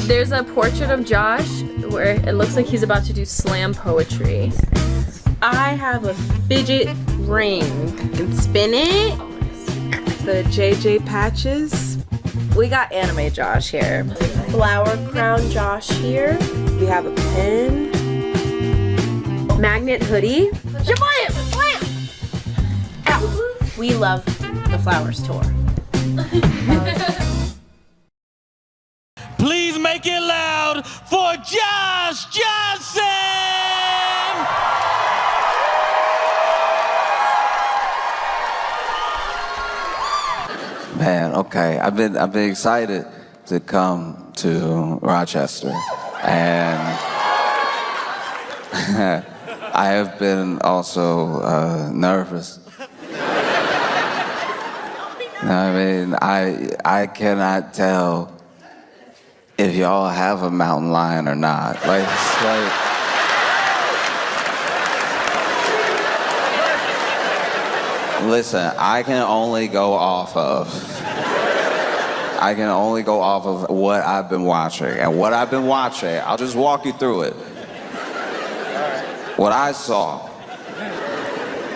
There's a portrait of Josh where it looks like he's about to do slam poetry. I have a fidget ring. You can spin it. The JJ patches. We got anime Josh here. Flower crown Josh here. We have a pen. Magnet hoodie. Ow. We love the Flowers tour. Please make it loud for Josh Johnson! Man, okay. I've been excited to come to Rochester, and I have been also nervous. I mean, I cannot tell if y'all have a mountain lion or not. Listen, I can only go off of what I've been watching. And what I've been watching, I'll just walk you through it. What I saw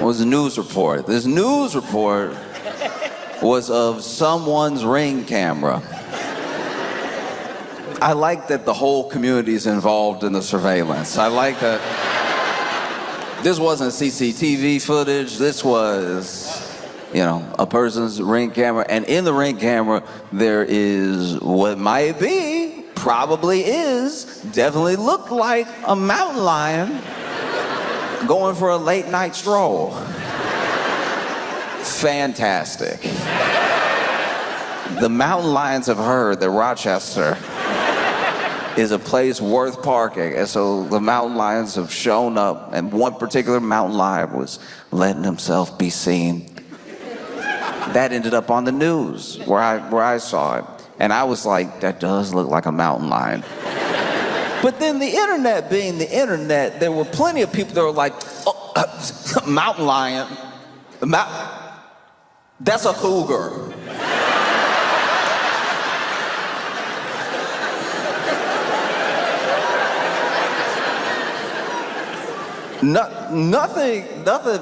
was a news report. This news report was of someone's Ring camera. I like that the whole community is involved in the surveillance. I like that this wasn't CCTV footage. This was, a person's Ring camera. And in the Ring camera, there is what might be, probably is, definitely looked like a mountain lion going for a late night stroll. Fantastic. The mountain lions have heard that Rochester is a place worth parking, and so the mountain lions have shown up, and one particular mountain lion was letting himself be seen. That ended up on the news where I saw it, and I was like, that does look like a mountain lion. But then the internet being the internet, there were plenty of people that were like, mountain lion, that's a cougar. Nothing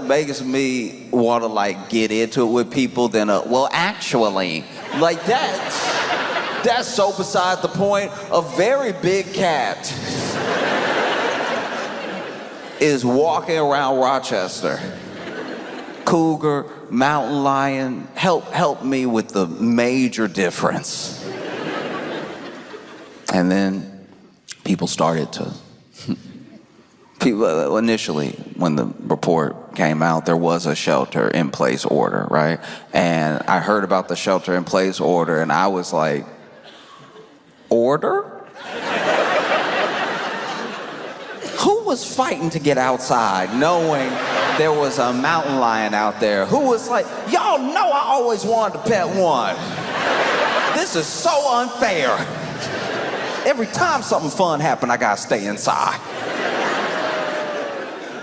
makes me want to get into it with people than well, actually, that's so beside the point. A very big cat is walking around Rochester. Cougar, mountain lion, help me with the major difference. And then people started to. Initially, when the report came out, there was a shelter-in-place order, right? And I heard about the shelter-in-place order, and I was like, order? Who was fighting to get outside knowing there was a mountain lion out there? Who was like, y'all know I always wanted to pet one. This is so unfair. Every time something fun happened, I gotta stay inside.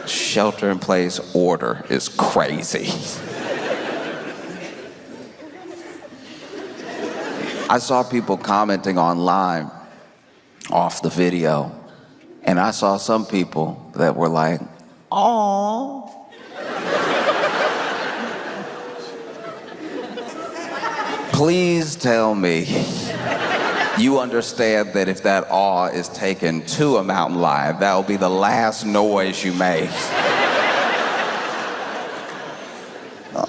Shelter-in-place order is crazy. I saw people commenting online off the video, and I saw some people that were like, "Aww." Please tell me you understand that if that awe is taken to a mountain lion, that will be the last noise you make.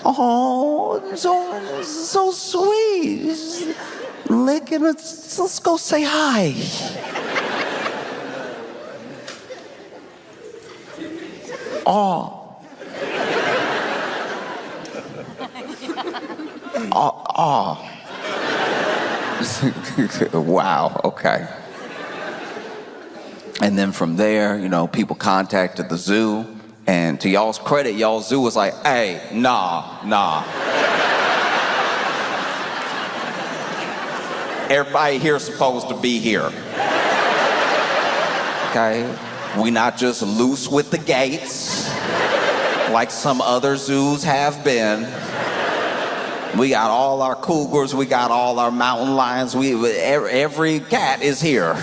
Oh, so sweet. Licking, let's go say hi. Aw. Aw. Wow, okay. And then from there, people contacted the zoo, and to y'all's credit, y'all's zoo was like, hey, nah. Everybody here's supposed to be here. Okay? We not just loose with the gates like some other zoos have been. We got all our cougars, we got all our mountain lions, every cat is here.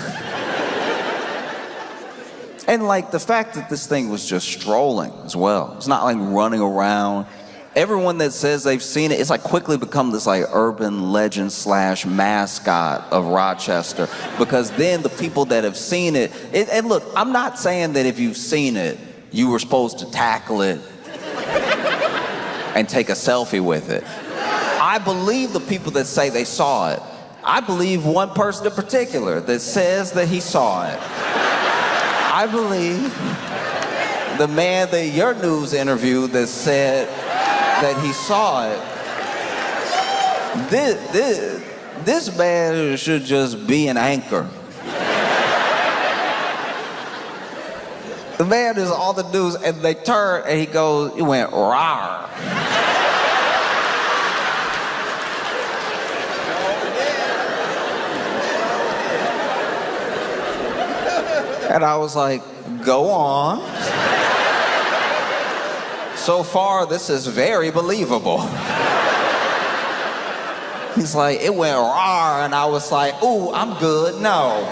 And like the fact that this thing was just strolling as well. It's not like running around. Everyone that says they've seen it, it's like quickly become this like urban legend / mascot of Rochester. Because then the people that have seen it, and look, I'm not saying that if you've seen it, you were supposed to tackle it and take a selfie with it. I believe the people that say they saw it. I believe one person in particular that says that he saw it. I believe the man that your news interviewed that said that he saw it. This man should just be an anchor. The man is on the news and they turn and he went rawr. And I was like, go on. So far, this is very believable. He's like, it went rawr, and I was like, ooh, I'm good. No,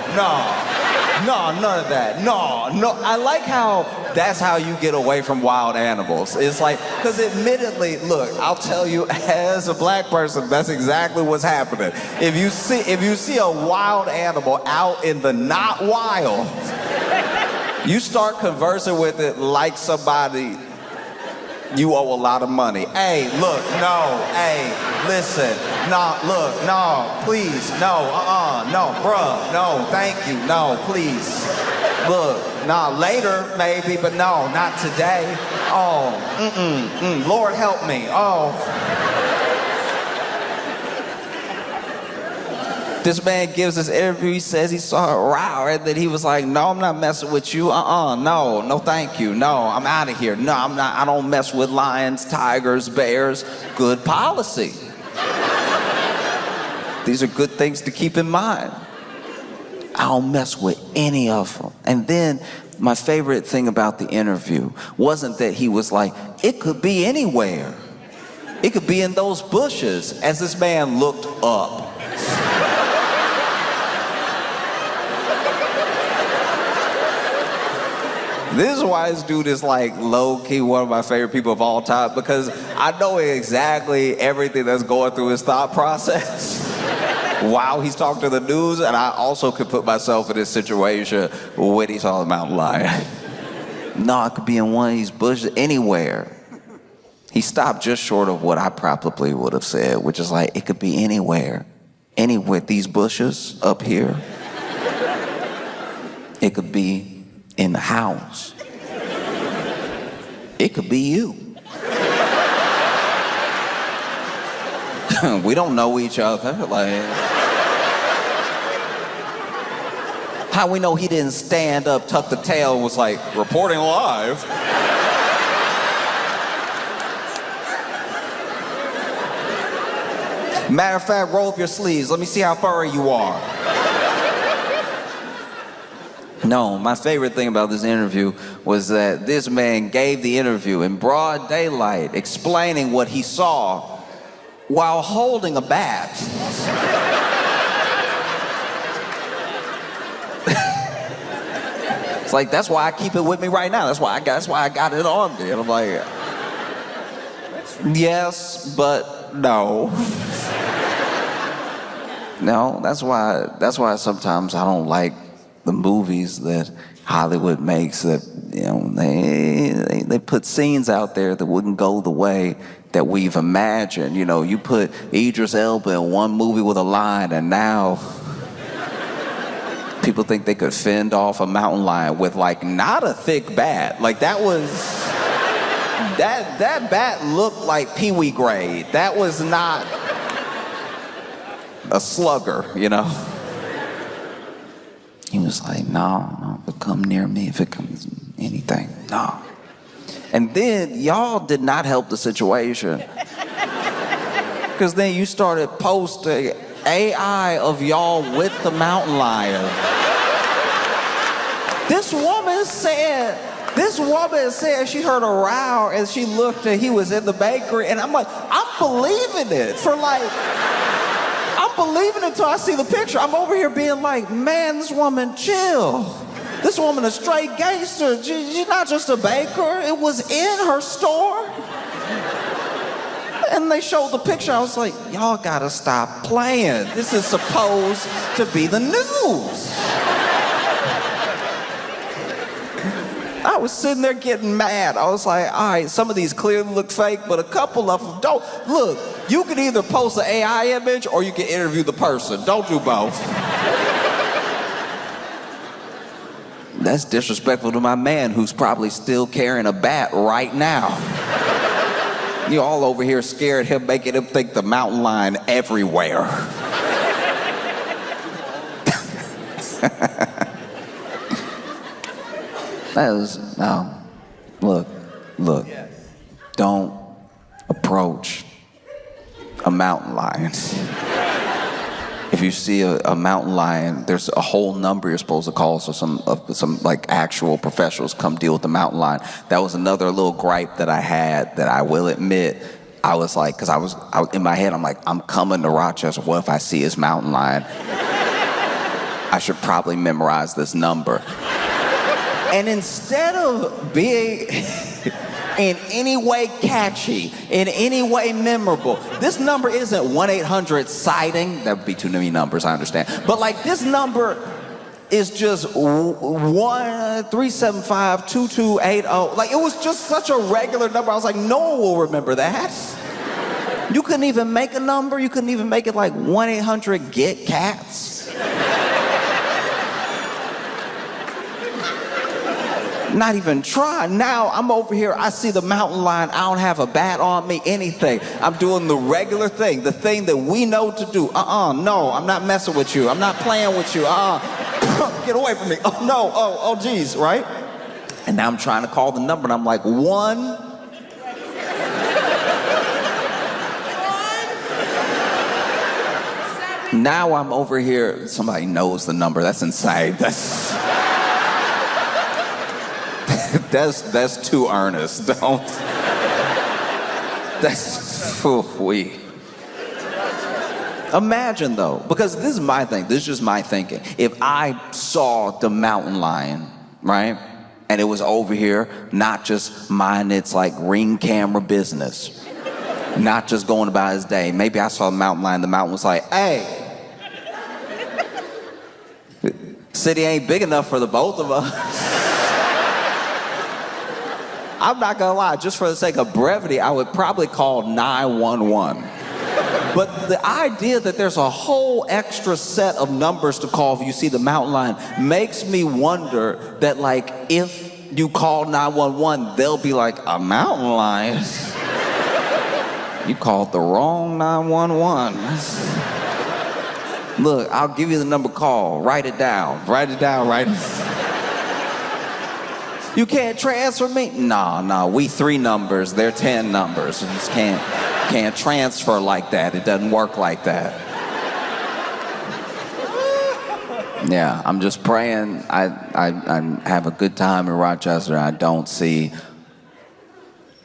none of that. No. I like how that's how you get away from wild animals. It's like, because admittedly, look, I'll tell you, as a black person, that's exactly what's happening. If you see a wild animal out in the not wild, you start conversing with it like somebody you owe a lot of money. Hey, look, no, hey, listen, no, look, no, please, no, no, bruh, no, thank you, no, please. Look, nah, later maybe, but no, not today. Oh, Lord help me, oh. This man gives this interview, he says he saw a row, and then he was like, no, I'm not messing with you, no, thank you, no, I'm out of here, no, I'm not, I don't mess with lions, tigers, bears, good policy. These are good things to keep in mind. I don't mess with any of them. And then my favorite thing about the interview wasn't that he was like, it could be anywhere. It could be in those bushes, as this man looked up. This is why this dude is like low-key one of my favorite people of all time, because I know exactly everything that's going through his thought process while he's talking to the news, and I also could put myself in this situation when he saw the mountain lion. No, I could be in one of these bushes anywhere. He stopped just short of what I probably would have said, which is like, it could be anywhere. Anywhere, these bushes up here. It could be in the house. It could be you. We don't know each other. Like, how we know he didn't stand up, tuck the tail, and was like, reporting live. Matter of fact, roll up your sleeves. Let me see how furry you are. No, my favorite thing about this interview was that this man gave the interview in broad daylight, explaining what he saw while holding a bat. It's like, that's why I keep it with me right now. That's why I got it on me. And I'm like, yes, but no. No, that's why sometimes I don't like the movies that Hollywood makes, that, you know, they put scenes out there that wouldn't go the way that we've imagined. You know, you put Idris Elba in one movie with a line, and now people think they could fend off a mountain lion with like not a thick bat. Like that bat looked like Pee-wee grade. That was not a slugger, you know. He was like, no, if it come near me, if it comes anything, no. And then y'all did not help the situation. Because then you started posting AI of y'all with the mountain lion. This woman said she heard a row and she looked and he was in the bakery, and I'm like, I'm believing it for like, I'm believing it until I see the picture. I'm over here being like, man, this woman chill. This woman a straight gangster. She's not just a baker. It was in her store. And they showed the picture. I was like, y'all gotta stop playing. This is supposed to be the news. I was sitting there getting mad. I was like, all right, some of these clearly look fake, but a couple of them don't. Look, you can either post an AI image or you can interview the person. Don't do both. That's disrespectful to my man who's probably still carrying a bat right now. You all over here scared him, making him think the mountain lion everywhere. That is, no, look, don't approach a mountain lion. If you see a mountain lion, there's a whole number you're supposed to call, so some like actual professionals come deal with the mountain lion. That was another little gripe that I had that I will admit. I was like, because I was in my head, I'm like, I'm coming to Rochester. What if I see his mountain lion? I should probably memorize this number. And instead of being in any way catchy, in any way memorable, this number isn't 1-800-SIGHTING. That would be too many numbers, I understand. But like this number is just 1-375-2280. Like it was just such a regular number. I was like, no one will remember that. You couldn't even make a number. You couldn't even make it like 1-800-GET-CATS. Not even try. Now I'm over here, I see the mountain lion, I don't have a bat on me, anything. I'm doing the regular thing, the thing that we know to do. No, I'm not messing with you. I'm not playing with you. Get away from me. Oh no, oh geez, right? And now I'm trying to call the number and I'm like, 1. Now I'm over here, somebody knows the number, that's insane. That's too earnest. Don't. That's we. Imagine though, because this is my thing. This is just my thinking. If I saw the mountain lion, right, and it was over here, not just minding its like ring camera business, not just going about his day. Maybe I saw the mountain lion. The mountain was like, "Hey, city ain't big enough for the both of us." I'm not gonna lie, just for the sake of brevity, I would probably call 911. But the idea that there's a whole extra set of numbers to call if you see the mountain lion makes me wonder that like if you call 911, they'll be like, a mountain lion? You called the wrong 911. Look, I'll give you the number call, write it down. You can't transfer me? No, we 3 numbers, they're 10 numbers. You just can't transfer like that. It doesn't work like that. Yeah, I'm just praying I have a good time in Rochester and I don't see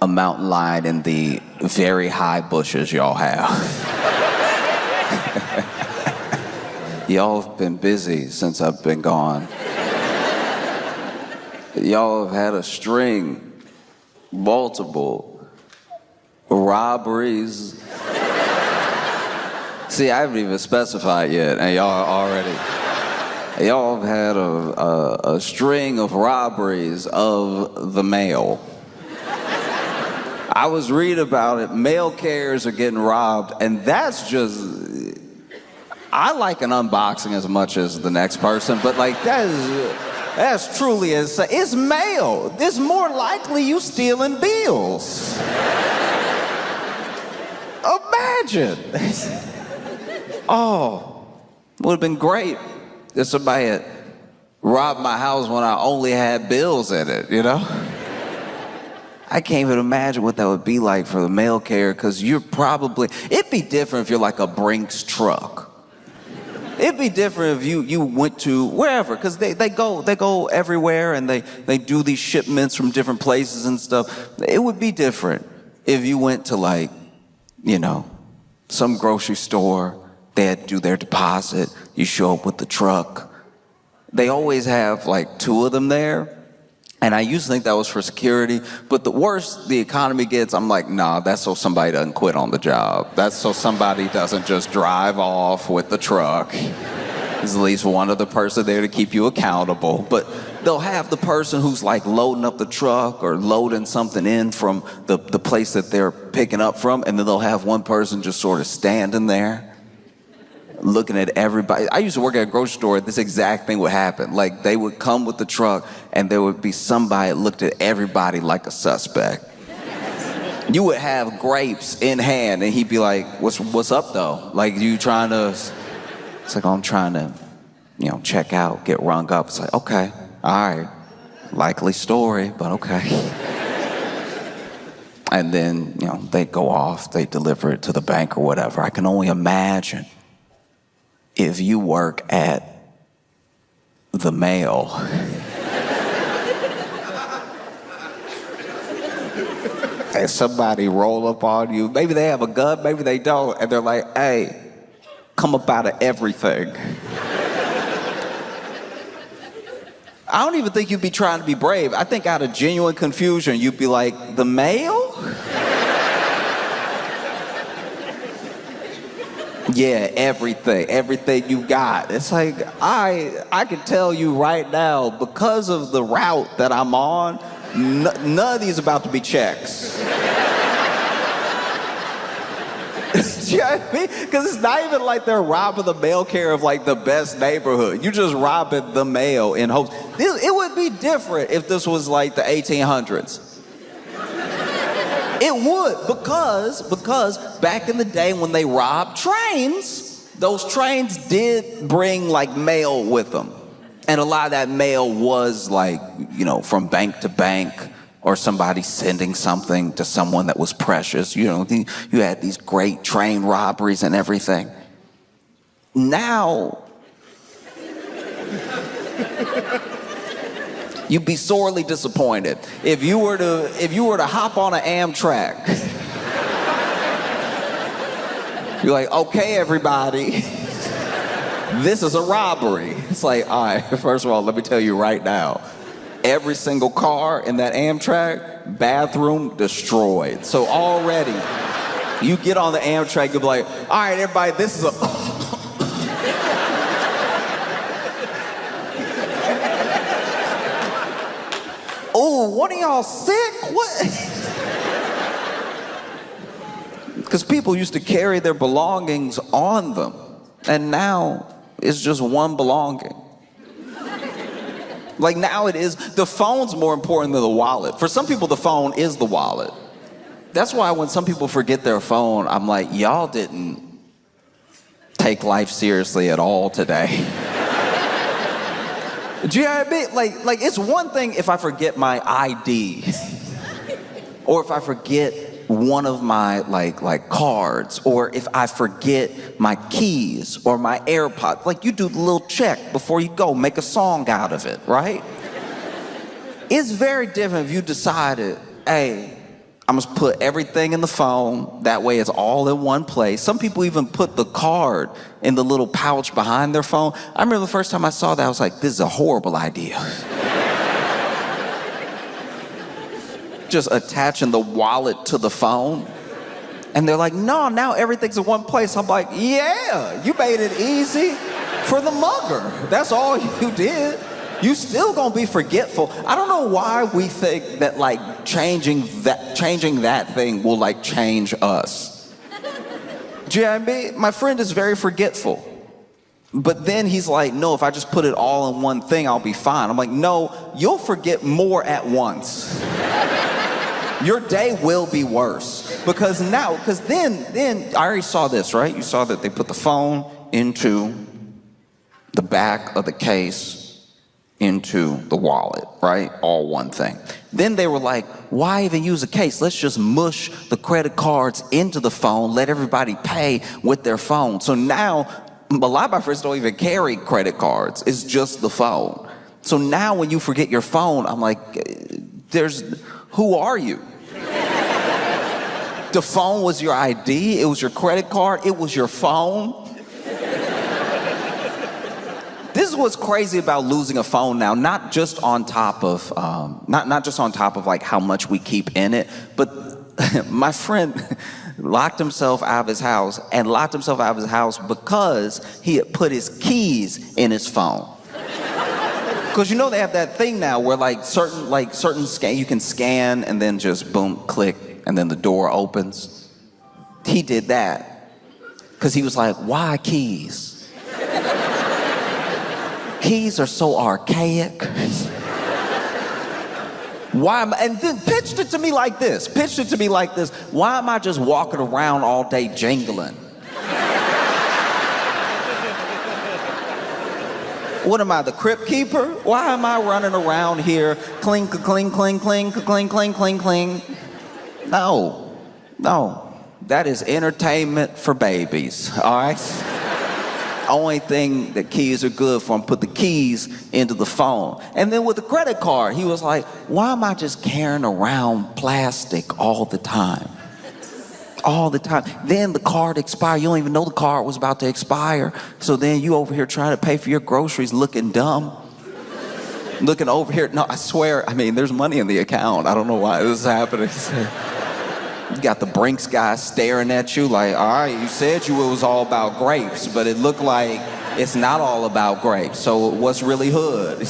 a mountain lion in the very high bushes y'all have. Y'all have been busy since I've been gone. Y'all have had a string, multiple robberies. See, I haven't even specified yet, and y'all have had a string of robberies of the mail. I was reading about it, mail carriers are getting robbed, and that's just, I like an unboxing as much as the next person, but like that's truly insane. It's mail. It's more likely you stealing bills. Imagine. Oh, would have been great if somebody had robbed my house when I only had bills in it, you know? I can't even imagine what that would be like for the mail carrier, because it'd be different if you're like a Brinks truck. It'd be different if you went to wherever, because they go everywhere and they do these shipments from different places and stuff. It would be different if you went to like you know, some grocery store, they had to do their deposit. You show up with the truck. They always have like 2 of them there. And I used to think that was for security, but the worse the economy gets, I'm like, nah, that's so somebody doesn't quit on the job. That's so somebody doesn't just drive off with the truck. There's at least one other person there to keep you accountable. But they'll have the person who's like loading up the truck or loading something in from the place that they're picking up from, and then they'll have one person just sort of standing there looking at everybody. I used to work at a grocery store. This exact thing would happen. Like, they would come with the truck, and there would be somebody that looked at everybody like a suspect. You would have grapes in hand, and he'd be like, what's up, though? Like, you trying to... It's like, oh, I'm trying to, you know, check out, get rung up. It's like, okay, all right. Likely story, but okay. And then, you know, they go off, they deliver it to the bank or whatever. I can only imagine if you work at the mail. And somebody roll up on you. Maybe they have a gun, maybe they don't. And they're like, hey, come up out of everything. I don't even think you'd be trying to be brave. I think out of genuine confusion, you'd be like, the mail? Yeah, everything you got. It's like, I can tell you right now, because of the route that I'm on, none of these about to be checks. You know what I mean? Because it's not even like they're robbing the mail carrier of like the best neighborhood. You're just robbing the mail in hopes. It would be different if this was like the 1800s. It would, because back in the day when they robbed trains, those trains did bring like mail with them. And a lot of that mail was like, you know, from bank to bank, or somebody sending something to someone that was precious. You know, you had these great train robberies and everything. Now, you'd be sorely disappointed if you were to hop on an Amtrak. You're like, okay, everybody, this is a robbery. It's like, all right, first of all, let me tell you right now, every single car in that Amtrak, bathroom destroyed. So already, you get on the Amtrak, you'll be like, all right, everybody, this is a... Oh, one of y'all sick? What? Because people used to carry their belongings on them, and now it's just one belonging. Like now it is, the phone's more important than the wallet. For some people, the phone is the wallet. That's why when some people forget their phone, I'm like, y'all didn't take life seriously at all today. Do you know what I mean? Like it's one thing if I forget my ID, or if I forget one of my like cards, or if I forget my keys or my AirPods. Like, you do the little check before you go, make a song out of it, right? It's very different if you decided, hey, I'm gonna put everything in the phone, that way it's all in one place. Some people even put the card in the little pouch behind their phone. I remember the first time I saw that, I was like, this is a horrible idea. Just attaching the wallet to the phone. And they're like, no, now everything's in one place. I'm like, yeah, you made it easy for the mugger. That's all you did. You still gonna be forgetful. I don't know why we think that like changing that thing will like change us. Do you know what I mean? My friend is very forgetful. But then he's like, no, if I just put it all in one thing, I'll be fine. I'm like, no, you'll forget more at once. Your day will be worse. Because then, I already saw this, right? You saw that they put the phone into the back of the case, into the wallet, right? All one thing. Then they were like, why even use a case? Let's just mush the credit cards into the phone, let everybody pay with their phone. So now, a lot of my friends don't even carry credit cards. It's just the phone. So now when you forget your phone, I'm like, who are you? The phone was your ID, it was your credit card, it was your phone. This is what's crazy about losing a phone now, not just on top of not just on top of like how much we keep in it, but my friend locked himself out of his house because he had put his keys in his phone. Because you know they have that thing now where certain scan, you can scan and then just boom, click, and then the door opens. He did that because he was like, why keys? Keys are so archaic. Why am I, and then pitched it to me like this. Why am I just walking around all day jingling? What am I, the crypt keeper? Why am I running around here, cling, cling, cling, cling, cling, cling, cling, cling? No. That is entertainment for babies, all right? Only thing that keys are good for, put the keys into the phone. And then with the credit card, he was like, why am I just carrying around plastic all the time? All the time. Then the card expired. You don't even know the card was about to expire. So then you over here trying to pay for your groceries looking dumb. Looking over here. No, I swear, there's money in the account. I don't know why this is happening. You got the Brinks guy staring at you like, all right, you said it was all about grapes, but it looked like it's not all about grapes. So what's really hood?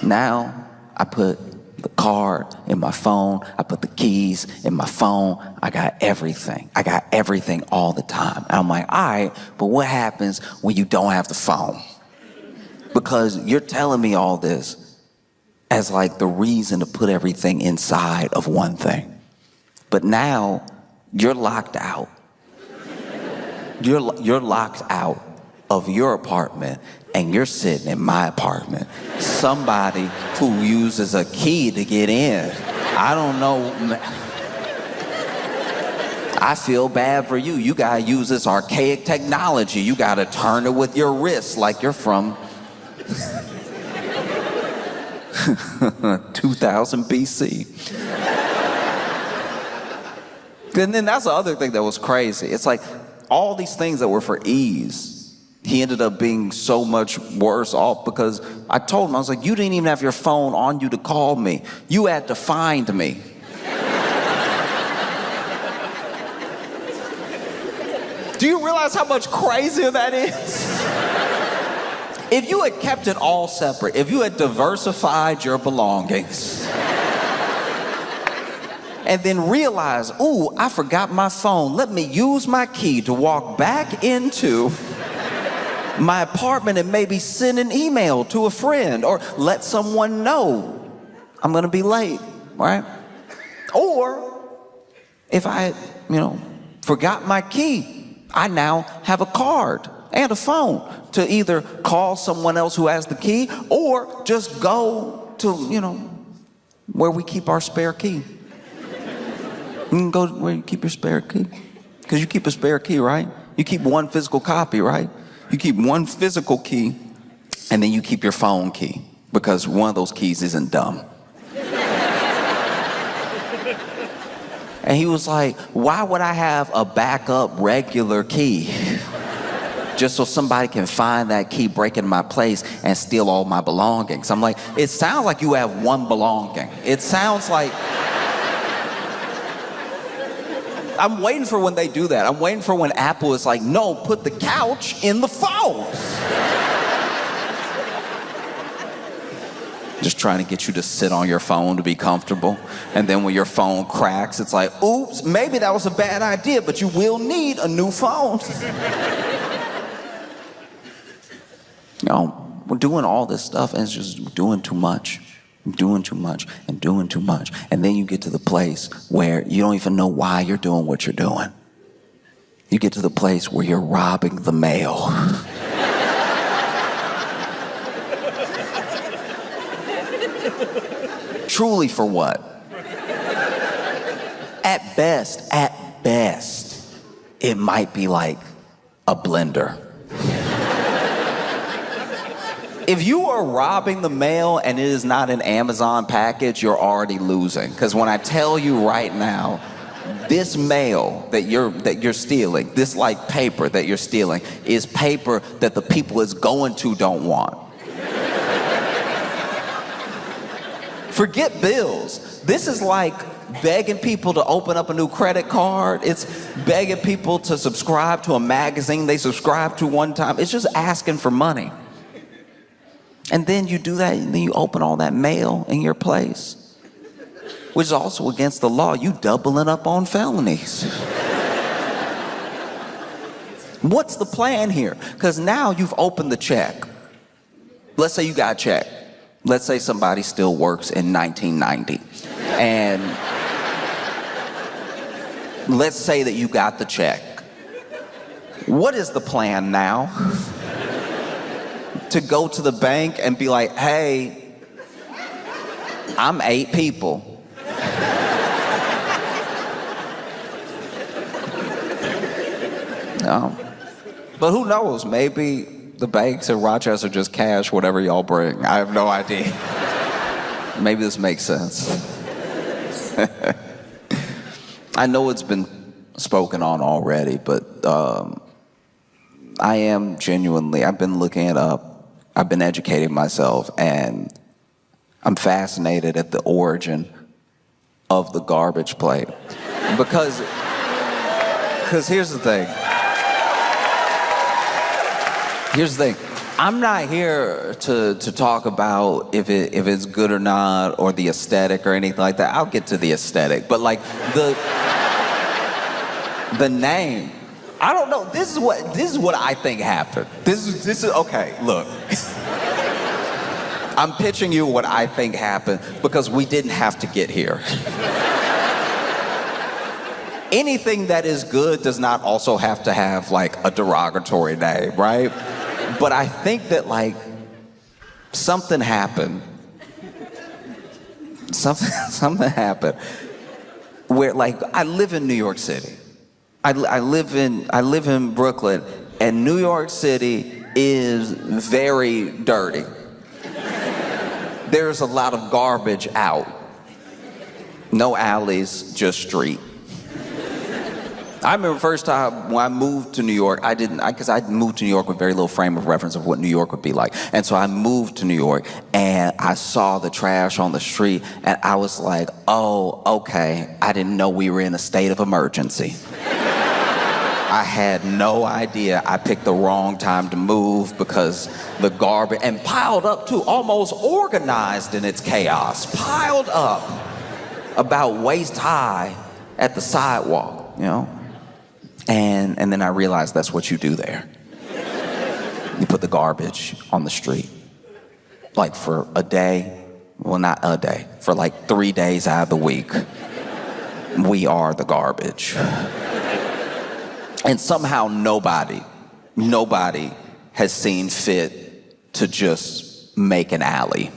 Now I put the card in my phone. I put the keys in my phone. I got everything all the time. And I'm like, all right, but what happens when you don't have the phone? Because you're telling me all this as like the reason to put everything inside of one thing. But now you're locked out. You're locked out of your apartment and you're sitting in my apartment. Somebody who uses a key to get in. I don't know. I feel bad for you. You gotta use this archaic technology. You gotta turn it with your wrist like you're from 2000 BC. And then that's the other thing that was crazy. It's like all these things that were for ease, he ended up being so much worse off because I told him, I was like, you didn't even have your phone on you to call me. You had to find me. Do you realize how much crazier that is? If you had kept it all separate, if you had diversified your belongings, and then realized, ooh, I forgot my phone. Let me use my key to walk back into my apartment and maybe send an email to a friend or let someone know I'm gonna be late, right? Or if I, forgot my key, I now have a card and a phone to either call someone else who has the key or just go to, where we keep our spare key. You can go where you keep your spare key. Because you keep a spare key, right? You keep one physical copy, right? You keep one physical key and then you keep your phone key because one of those keys isn't dumb. And he was like, why would I have a backup regular key? Just so somebody can find that key, break into my place, and steal all my belongings. I'm like, it sounds like you have one belonging. It sounds like... I'm waiting for when they do that. I'm waiting for when Apple is like, no, put the couch in the phone. Just trying to get you to sit on your phone to be comfortable. And then when your phone cracks, it's like, oops, maybe that was a bad idea, but you will need a new phone. We're doing all this stuff and it's just doing too much. Doing too much. And then you get to the place where you don't even know why you're doing what you're doing. You get to the place where you're robbing the mail. Truly for what? At best, it might be like a blender. If you are robbing the mail and it is not an Amazon package, you're already losing. Because when I tell you right now, this mail that you're stealing, this like paper that you're stealing, is paper that the people it's going to don't want. Forget bills. This is like begging people to open up a new credit card. It's begging people to subscribe to a magazine they subscribed to one time. It's just asking for money. And then you do that, and then you open all that mail in your place, which is also against the law. You doubling up on felonies. What's the plan here? Because now you've opened the check. Let's say you got a check. Let's say somebody still works in 1990. And let's say that you got the check. What is the plan now? To go to the bank and be like, hey, I'm 8 people. No. But who knows? Maybe the banks in Rochester just cash whatever y'all bring. I have no idea. Maybe this makes sense. I know it's been spoken on already, but I am genuinely, I've been looking it up. I've been educating myself, and I'm fascinated at the origin of the garbage plate. Because here's the thing. Here's the thing. I'm not here to talk about if it's good or not, or the aesthetic or anything like that. I'll get to the aesthetic, but like the name. I don't know. This is what I think happened. This is okay. Look, I'm pitching you what I think happened because we didn't have to get here. Anything that is good does not also have to have like a derogatory name, right? But I think that like something happened. Something happened where like I live in New York City. I live in Brooklyn, and New York City is very dirty. There's a lot of garbage out. No alleys, just street. I remember the first time when I moved to New York, because I moved to New York with very little frame of reference of what New York would be like. And so I moved to New York, and I saw the trash on the street, and I was like, oh, okay, I didn't know we were in a state of emergency. I had no idea. I picked the wrong time to move because the garbage, and piled up too, almost organized in its chaos, piled up about waist high at the sidewalk, you know? And then I realized that's what you do there. You put the garbage on the street. Like for a day, well, not a day, for like 3 days out of the week, we are the garbage. And somehow nobody has seen fit to just make an alley.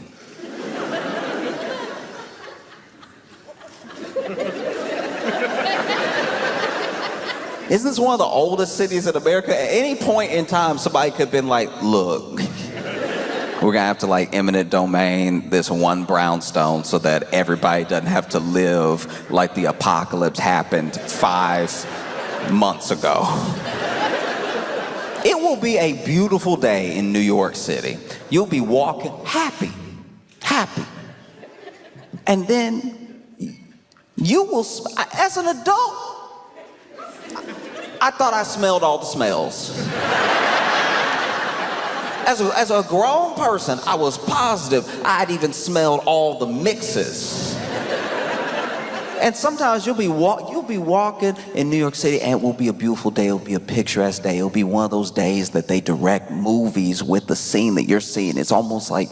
Isn't this one of the oldest cities in America? At any point in time, somebody could have been like, look, we're gonna have to like eminent domain this one brownstone so that everybody doesn't have to live like the apocalypse happened 5 months ago. It will be a beautiful day in New York City. You'll be walking happy. And then you will, as an adult, I thought I smelled all the smells. As a grown person, I was positive I'd even smelled all the mixes. And sometimes you'll be walking in New York City, and it will be a beautiful day. It'll be a picturesque day. It'll be one of those days that they direct movies with the scene that you're seeing. It's almost like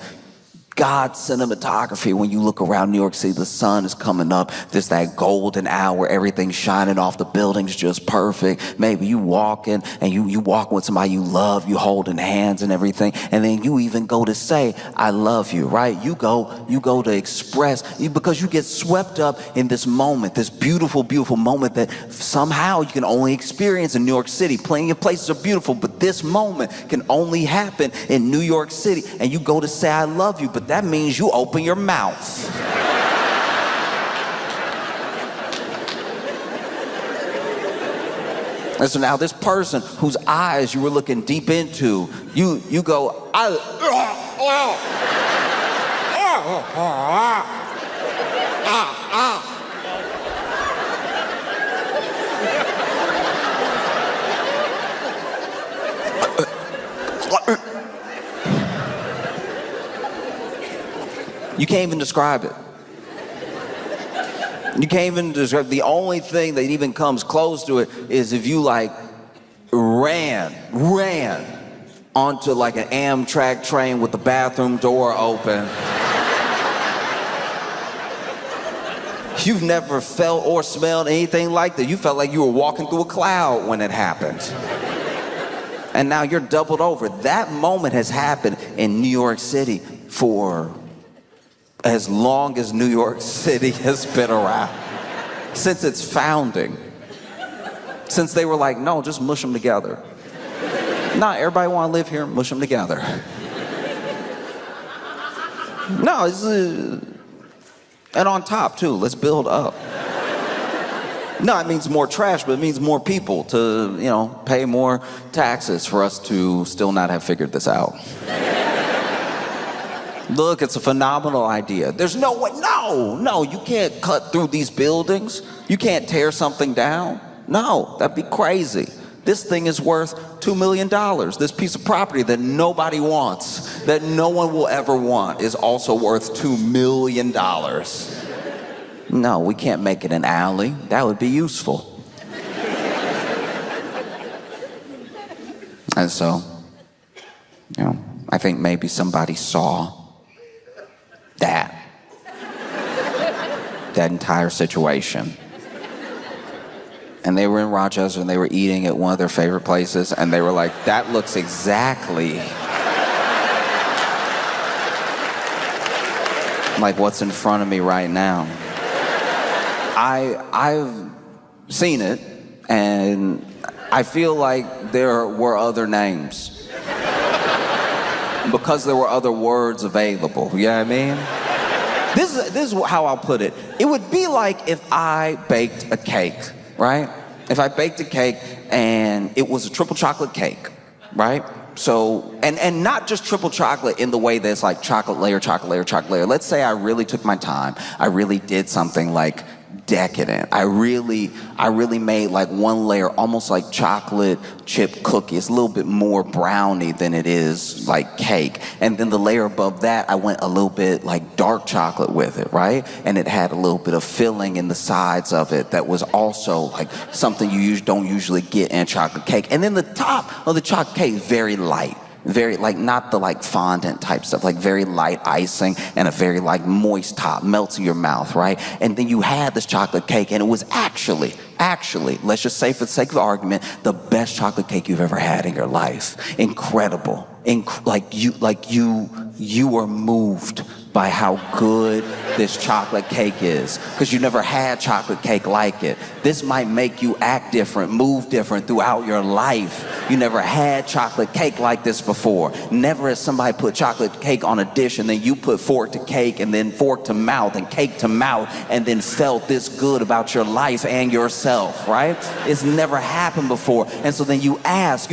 God cinematography. When you look around New York City, the sun is coming up. There's that golden hour, everything's shining off, the building's just perfect. Maybe you walking and you walking with somebody you love, you holding hands and everything, and then you even go to say, I love you, right? You go to express, because you get swept up in this moment, this beautiful, beautiful moment that somehow you can only experience in New York City. Plenty of places are beautiful, but this moment can only happen in New York City, and you go to say, I love you, but that means you open your mouth. And so now this person whose eyes you were looking deep into, you go, you can't even describe it. You can't even describe. The only thing that even comes close to it is if you like ran onto like an Amtrak train with the bathroom door open. You've never felt or smelled anything like that. You felt like you were walking through a cloud when it happened. And now you're doubled over. That moment has happened in New York City for as long as New York City has been around. Since its founding. Since they were like, no, just mush them together. Nah, everybody want to live here, mush them together. No, it's and on top too, let's build up. No, it means more trash, but it means more people to, pay more taxes for us to still not have figured this out. Look, it's a phenomenal idea. There's no way, no, you can't cut through these buildings. You can't tear something down. No, that'd be crazy. This thing is worth $2 million. This piece of property that nobody wants, that no one will ever want, is also worth $2 million. No, we can't make it an alley. That would be useful. And so, I think maybe somebody saw that entire situation. And they were in Rochester and they were eating at one of their favorite places, and they were like, that looks exactly like what's in front of me right now. I've seen it, and I feel like there were other names. Because there were other words available, you know what I mean? This is how I'll put it. It would be like if I baked a cake, right? If I baked a cake and it was a triple chocolate cake, right? So, and not just triple chocolate in the way that it's like chocolate layer, chocolate layer, chocolate layer. Let's say I really took my time. I really did something like decadent. I really made like one layer almost like chocolate chip cookie. It's a little bit more brownie than it is like cake. And then the layer above that, I went a little bit like dark chocolate with it, right? And it had a little bit of filling in the sides of it that was also like something you don't usually get in chocolate cake. And then the top of the chocolate cake, very light. Very, like, not the like fondant type stuff, like very light icing and a very like moist top, melts in your mouth, right? And then you had this chocolate cake, and it was actually, let's just say for the sake of argument, the best chocolate cake you've ever had in your life. Incredible. You were moved by how good this chocolate cake is, because you never had chocolate cake like it. This might make you act different, move different throughout your life. You never had chocolate cake like this before. Never has somebody put chocolate cake on a dish and then you put fork to cake and then fork to mouth and cake to mouth and then felt this good about your life and yourself, right? It's never happened before. And so then you ask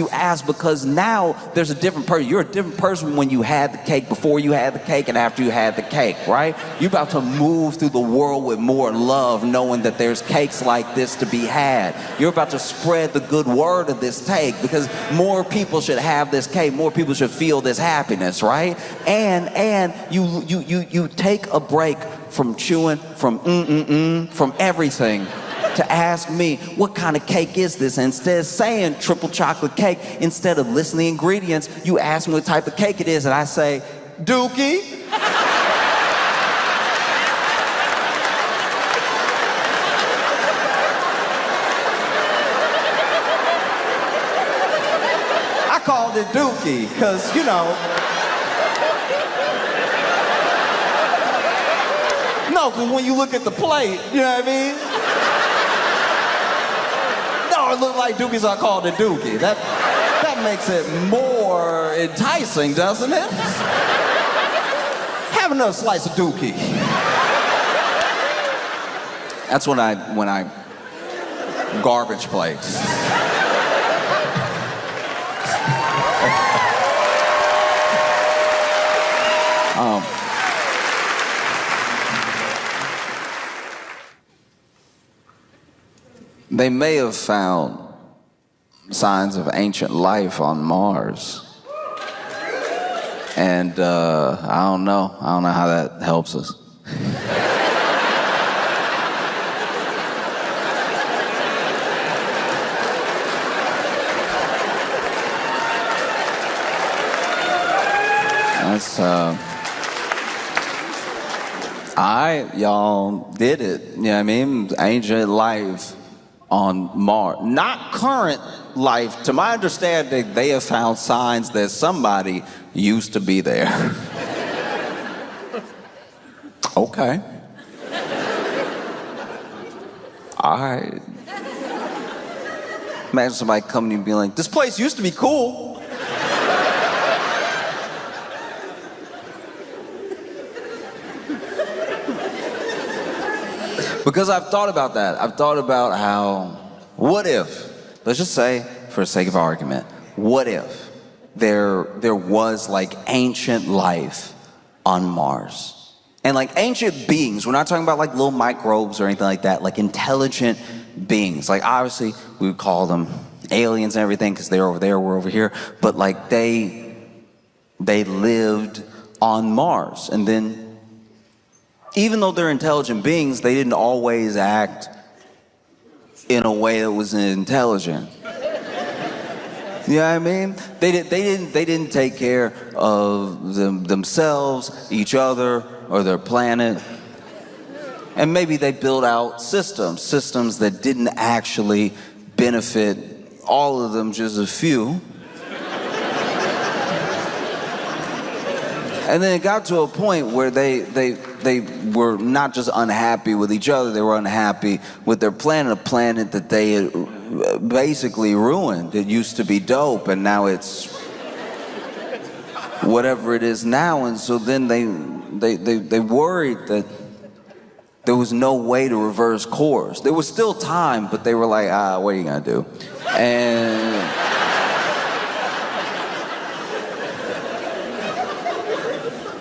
because now there's a different person. You're a different person when you had the cake, before you had the cake, and after you had the cake, right? You're about to move through the world with more love, knowing that there's cakes like this to be had. You're about to spread the good word of this cake, because more people should have this cake, more people should feel this happiness, right? And you take a break from chewing, from everything, to ask me, what kind of cake is this? And instead of saying triple chocolate cake, instead of listing the ingredients, you ask me what type of cake it is, and I say, Dookie. called it Dookie, because, you know. No, because when you look at the plate, you know what I mean? No, it looked like Dookie, so I called it Dookie. That makes it more enticing, doesn't it? Have another slice of Dookie. That's when I garbage plates. They may have found signs of ancient life on Mars. And I don't know how that helps us. That's y'all did it. You know what I mean? Ancient life on Mars. Not current life. To my understanding, they have found signs that somebody used to be there. Okay. All right. Imagine somebody coming to you and being like, this place used to be cool. Because I've thought about that. I've thought about how, what if, let's just say, for the sake of argument, what if there was like ancient life on Mars? And like ancient beings, we're not talking about like little microbes or anything like that, like intelligent beings. Like obviously we would call them aliens and everything because they're over there, we're over here. But like they lived on Mars. And then even though they're intelligent beings, they didn't always act in a way that was intelligent. You know what I mean? They didn't take care of themselves, each other, or their planet. And maybe they built out systems that didn't actually benefit all of them, just a few. And then it got to a point where they were not just unhappy with each other, they were unhappy with their planet, a planet that they had basically ruined. It used to be dope, and now it's whatever it is now. And so then they worried that there was no way to reverse course. There was still time, but they were like, what are you gonna do?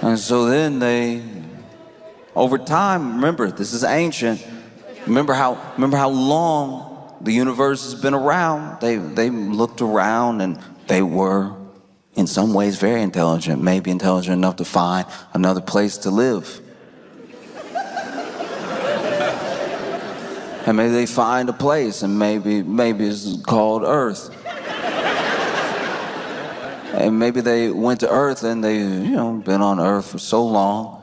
And so then they, over time, remember, this is ancient. Remember how long the universe has been around. They looked around and they were, in some ways, very intelligent. Maybe intelligent enough to find another place to live. And maybe they find a place, and maybe it's called Earth. And maybe they went to Earth and they, been on Earth for so long,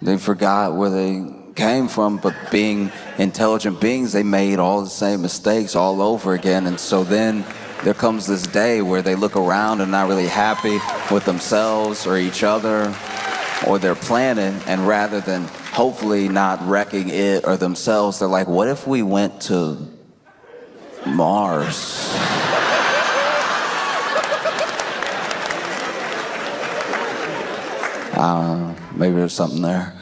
they forgot where they came from, but being intelligent beings, they made all the same mistakes all over again. And so then there comes this day where they look around and not really happy with themselves or each other or their planet, and rather than hopefully not wrecking it or themselves, they're like, what if we went to Mars? I don't know, maybe there's something there.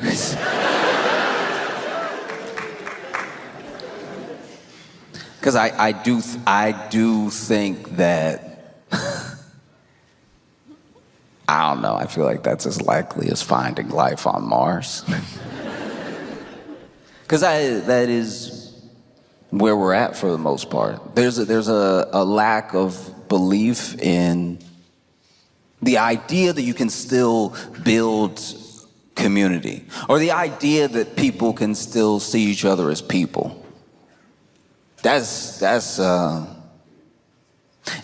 Because I do think that, I don't know, I feel like that's as likely as finding life on Mars. Because that is where we're at for the most part. There's a lack of belief in the idea that you can still build community, or the idea that people can still see each other as people. That's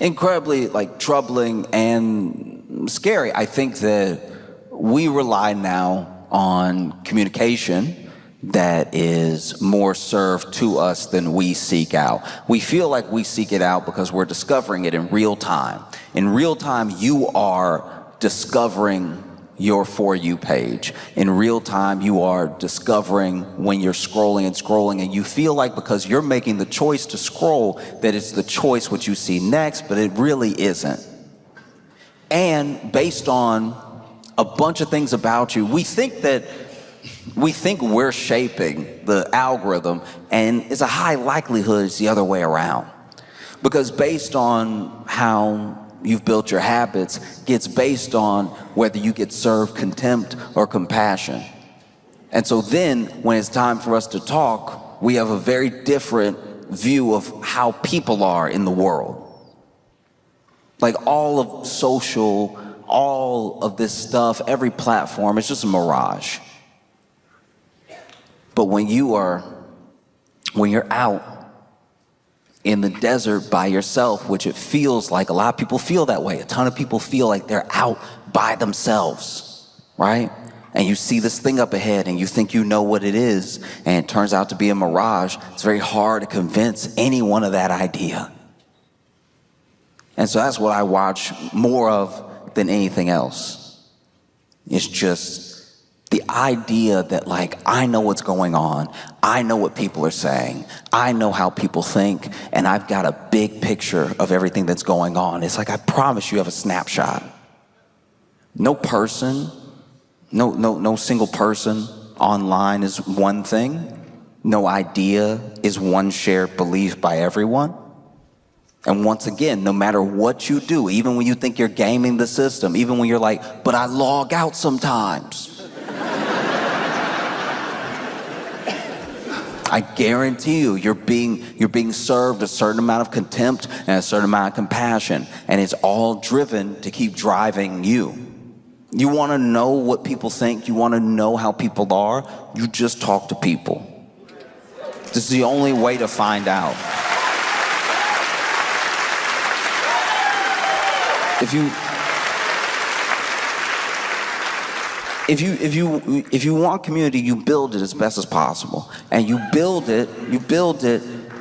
incredibly troubling and scary. I think that we rely now on communication that is more served to us than we seek out. We feel like we seek it out because we're discovering it in real time. In real time, you are discovering your For You page. In real time, you are discovering when you're scrolling, and you feel like because you're making the choice to scroll that it's the choice what you see next, but it really isn't. And based on a bunch of things about you, we think we're shaping the algorithm, and it's a high likelihood it's the other way around. Because based on how you've built your habits, gets based on whether you get served contempt or compassion. And so then, when it's time for us to talk, we have a very different view of how people are in the world. Like all of social, all of this stuff, every platform, it's just a mirage. But when you're out in the desert by yourself, which it feels like a lot of people feel that way. A ton of people feel like they're out by themselves, right? And you see this thing up ahead and you think you know what it is, and it turns out to be a mirage. It's very hard to convince anyone of that idea. And so that's what I watch more of than anything else. It's just the idea that, like, I know what's going on, I know what people are saying, I know how people think, and I've got a big picture of everything that's going on. It's like, I promise you have a snapshot. No person, no single person online is one thing. No idea is one shared belief by everyone. And once again, no matter what you do, even when you think you're gaming the system, even when you're like, but I log out sometimes, I guarantee you, you're being served a certain amount of contempt and a certain amount of compassion, and it's all driven to keep driving you. You want to know what people think, you want to know how people are, you just talk to people. This is the only way to find out. If you want community, you build it as best as possible. And you build it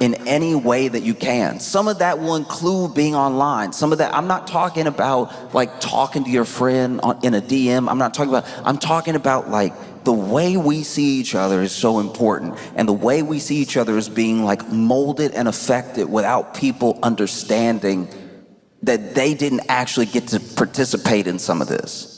in any way that you can. Some of that will include being online. Some of that, I'm not talking about like talking to your friend in a DM. I'm talking about like the way we see each other is so important. And the way we see each other is being like molded and affected without people understanding that they didn't actually get to participate in some of this.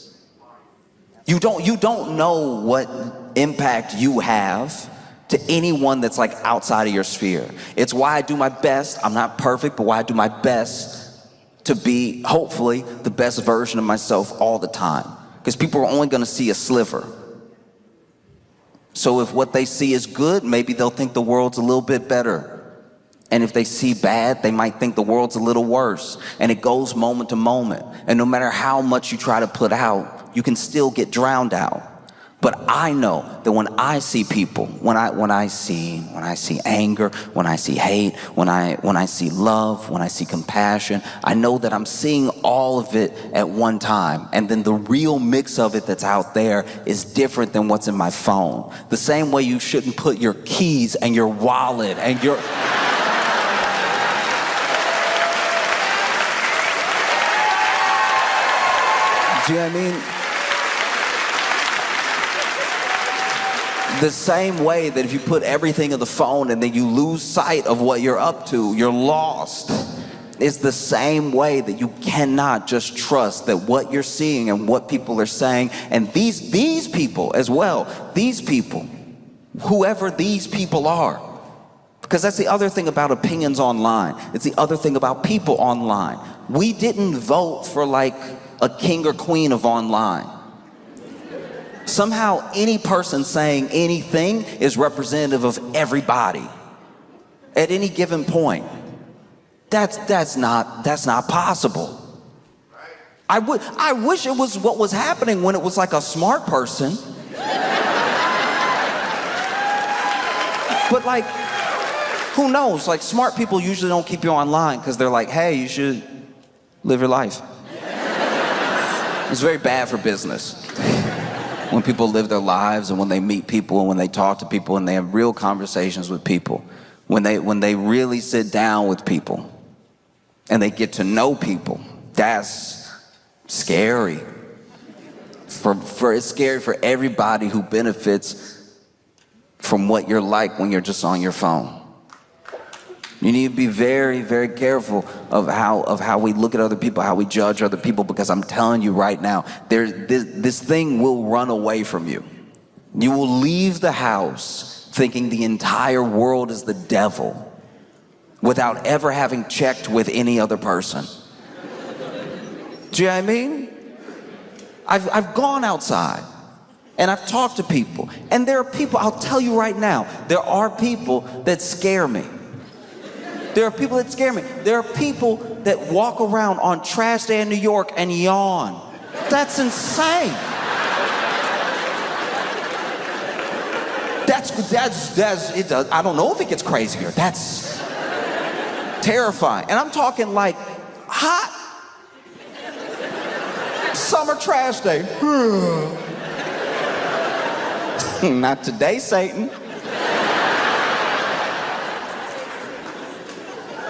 You don't know what impact you have to anyone that's like outside of your sphere. It's why I do my best. I'm not perfect, but why I do my best to be, hopefully, the best version of myself all the time. Because people are only going to see a sliver. So if what they see is good, maybe they'll think the world's a little bit better. And if they see bad, they might think the world's a little worse. And it goes moment to moment. And no matter how much you try to put out, you can still get drowned out. But I know that when I see people, when I see anger, when I see hate, when I see love, when I see compassion, I know that I'm seeing all of it at one time. And then the real mix of it that's out there is different than what's in my phone. The same way you shouldn't put your keys and your wallet and your... Do you know what I mean? The same way that if you put everything in the phone and then you lose sight of what you're up to, you're lost. It's the same way that you cannot just trust that what you're seeing and what people are saying, and these people as well, these people, whoever these people are. Because that's the other thing about opinions online. It's the other thing about people online. We didn't vote for like a king or queen of online. Somehow any person saying anything is representative of everybody at any given point. That's not possible. I wish it was what was happening when it was like a smart person. But like, who knows? Like, smart people usually don't keep you online because they're like, hey, you should live your life. It's very bad for business. When people live their lives and when they meet people and when they talk to people and they have real conversations with people, when they really sit down with people and they get to know people, that's scary. It's scary for everybody who benefits from what you're like when you're just on your phone. You need to be very, very careful of how we look at other people, how we judge other people, because I'm telling you right now, this thing will run away from you. You will leave the house thinking the entire world is the devil without ever having checked with any other person. Do you know what I mean? I've gone outside and I've talked to people, and there are people, I'll tell you right now, there are people that scare me. There are people that scare me. There are people that walk around on trash day in New York and yawn. That's insane. It does. I don't know if it gets crazier. That's terrifying. And I'm talking like hot summer trash day. Not today, Satan.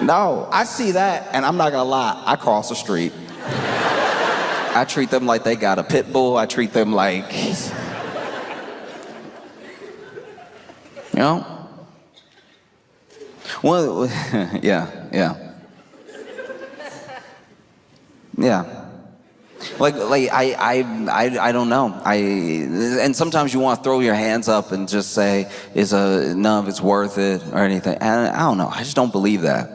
No, I see that, and I'm not gonna lie, I cross the street. I treat them like they got a pit bull. I treat them like, you know? Well, yeah. Like I don't know. And sometimes you want to throw your hands up and just say, none of it's worth it or anything. And I don't know. I just don't believe that.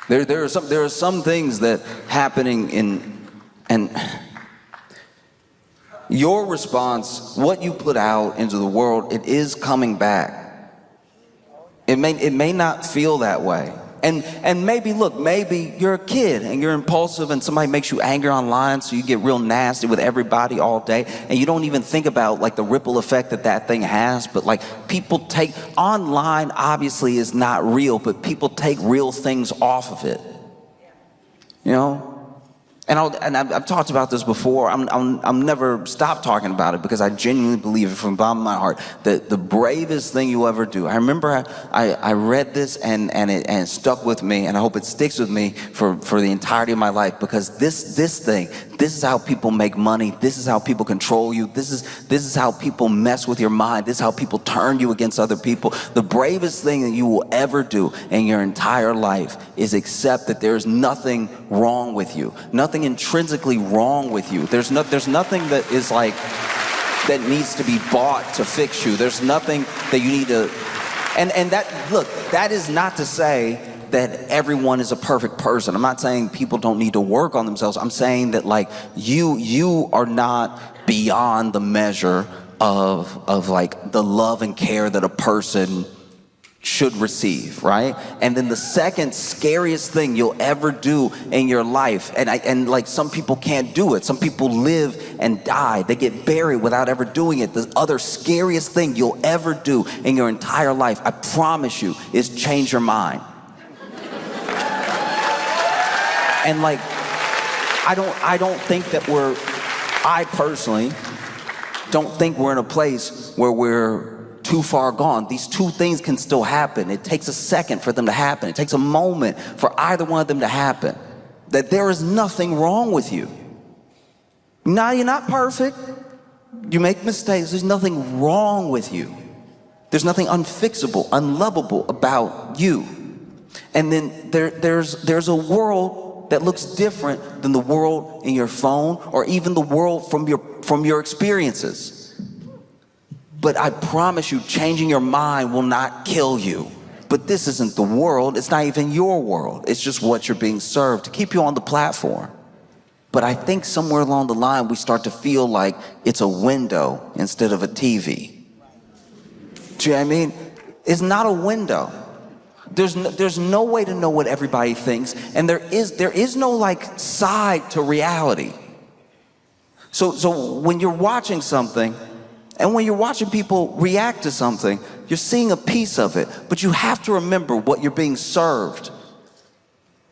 There are some things that happening and your response, what you put out into the world, it is coming back. It may not feel that way. And maybe you're a kid and you're impulsive and somebody makes you angry online, so you get real nasty with everybody all day, and you don't even think about like the ripple effect that thing has. But like, people take online, obviously is not real, but people take real things off of it, you know. And I've talked about this before. I'm never stop talking about it, because I genuinely believe it from the bottom of my heart that the bravest thing you ever do. I remember I read this and it stuck with me, and I hope it sticks with me for the entirety of my life, because this is how people make money. This is how people control you. This is how people mess with your mind. This is how people turn you against other people. The bravest thing that you will ever do in your entire life is accept that there's nothing wrong with you. Nothing intrinsically wrong with you. There's nothing that is like that needs to be bought to fix you. There's nothing that you need to, and that is not to say that everyone is a perfect person. I'm not saying people don't need to work on themselves. I'm saying that like you are not beyond the measure of like the love and care that a person should receive, right? And then the second scariest thing you'll ever do in your life, and like some people can't do it. Some people live and die. They get buried without ever doing it. The other scariest thing you'll ever do in your entire life, I promise you, is change your mind. And like, I don't think that I personally don't think we're in a place where we're too far gone. These two things can still happen. It takes a second for them to happen. It takes a moment for either one of them to happen. That there is nothing wrong with you. Now, you're not perfect. You make mistakes. There's nothing wrong with you. There's nothing unfixable, unlovable about you. And then there's a world that looks different than the world in your phone, or even the world from your experiences. But I promise you, changing your mind will not kill you. But this isn't the world. It's not even your world. It's just what you're being served to keep you on the platform. But I think somewhere along the line, we start to feel like it's a window instead of a TV. Do you know what I mean? It's not a window. There's no way to know what everybody thinks. And there is no like side to reality. So when you're watching something, and when you're watching people react to something, you're seeing a piece of it, but you have to remember what you're being served.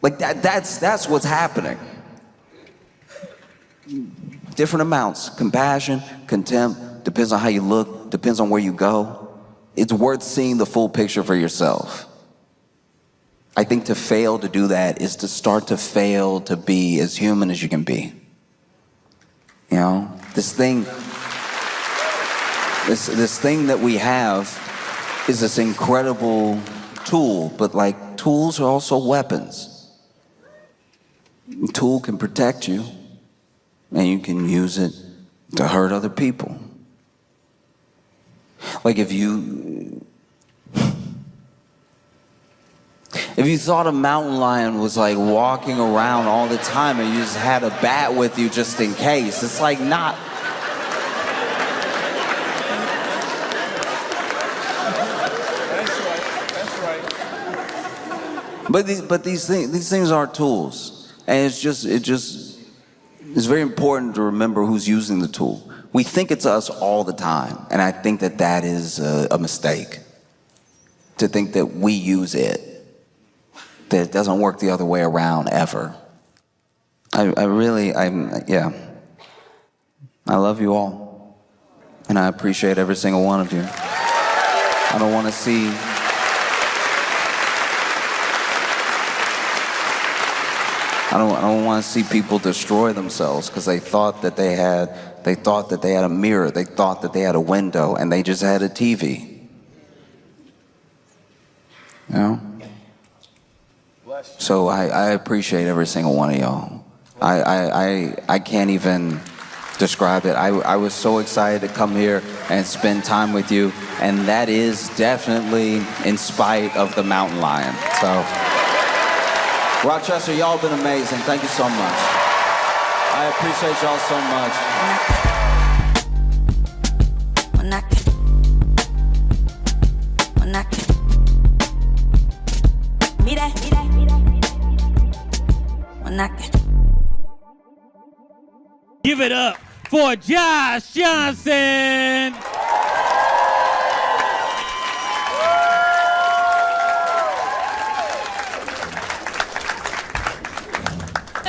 Like that's what's happening. different amounts. Compassion, contempt, depends on how you look, depends on where you go. It's worth seeing the full picture for yourself. I think to fail to do that is to start to fail to be as human as you can be. You know, this thing that we have is this incredible tool, but like tools are also weapons. A tool can protect you, and you can use it to hurt other people. Like if you thought a mountain lion was like walking around all the time and you just had a bat with you just in case, it's like not. But these things are tools, and it's very important to remember who's using the tool. We think it's us all the time, and I think that is a mistake. To think that we use it, that it doesn't work the other way around ever. I love you all, and I appreciate every single one of you. I don't want to see. I don't want to see people destroy themselves because they thought that they had a mirror, they thought that they had a window, and they just had a TV. You know? So I appreciate every single one of y'all. I can't even describe it. I was so excited to come here and spend time with you, and that is definitely in spite of the mountain lion. So. Rochester, y'all been amazing. Thank you so much. I appreciate y'all so much. Give it up for Josh Johnson.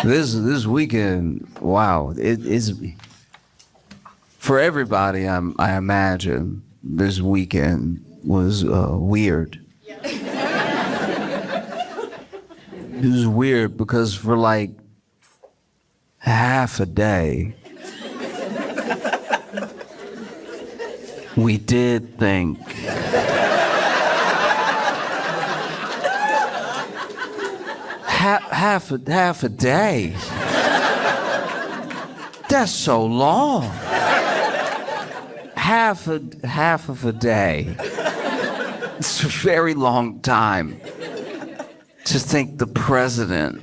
This weekend, wow, it is for everybody. I imagine this weekend was weird. It was weird because for like half a day, we did think. Half a day. That's so long. Half of a day. It's a very long time to think the president.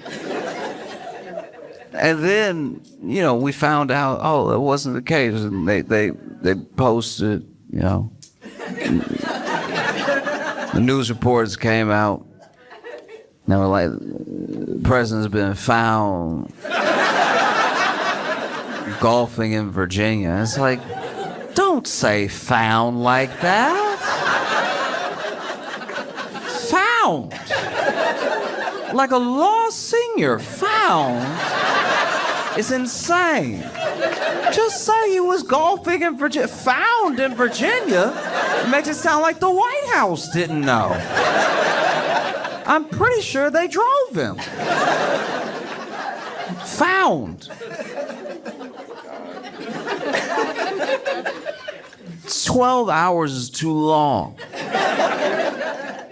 And then, you know, we found out, oh, that wasn't the case. And they posted, you know. The news reports came out. They were like, the president's been found golfing in Virginia. It's like, don't say found like that. Found. Like a lost senior. Found. It's insane. Just say he was golfing in Virginia. Found in Virginia? It makes it sound like the White House didn't know. I'm pretty sure they drove him. Found. 12 hours is too long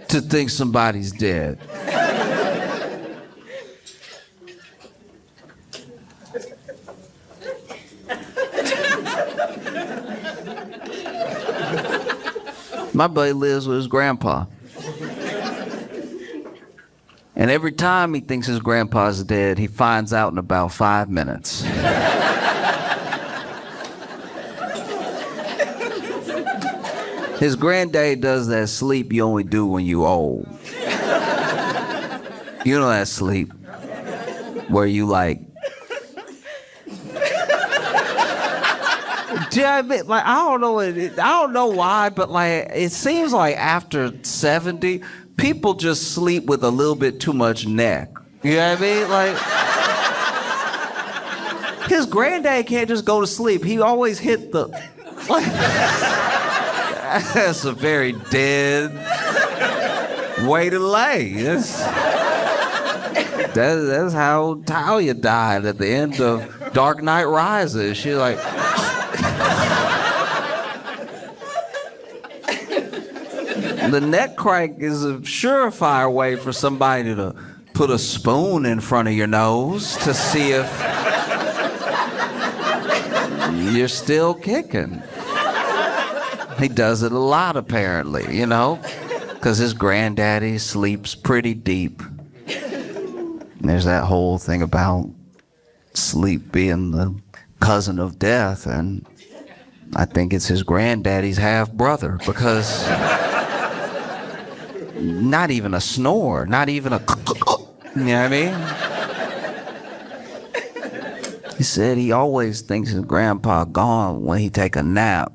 to think somebody's dead. My buddy lives with his grandpa. And every time he thinks his grandpa's dead, he finds out in about 5 minutes. His granddad does that sleep you only do when you old. You know that sleep where you like. Yeah, I mean, like I don't know why, but like it seems like after 70. People just sleep with a little bit too much neck. You know what I mean? Like, His granddad can't just go to sleep. He always hit the. Like, that's a very dead way to lay. That's how Talia died at the end of Dark Knight Rises. She's like. The neck crank is a surefire way for somebody to put a spoon in front of your nose to see if you're still kicking. He does it a lot, apparently, you know, because his granddaddy sleeps pretty deep. There's that whole thing about sleep being the cousin of death, and I think it's his granddaddy's half brother, because not even a snore, not even a, you know what I mean? He said he always thinks his grandpa gone when he take a nap,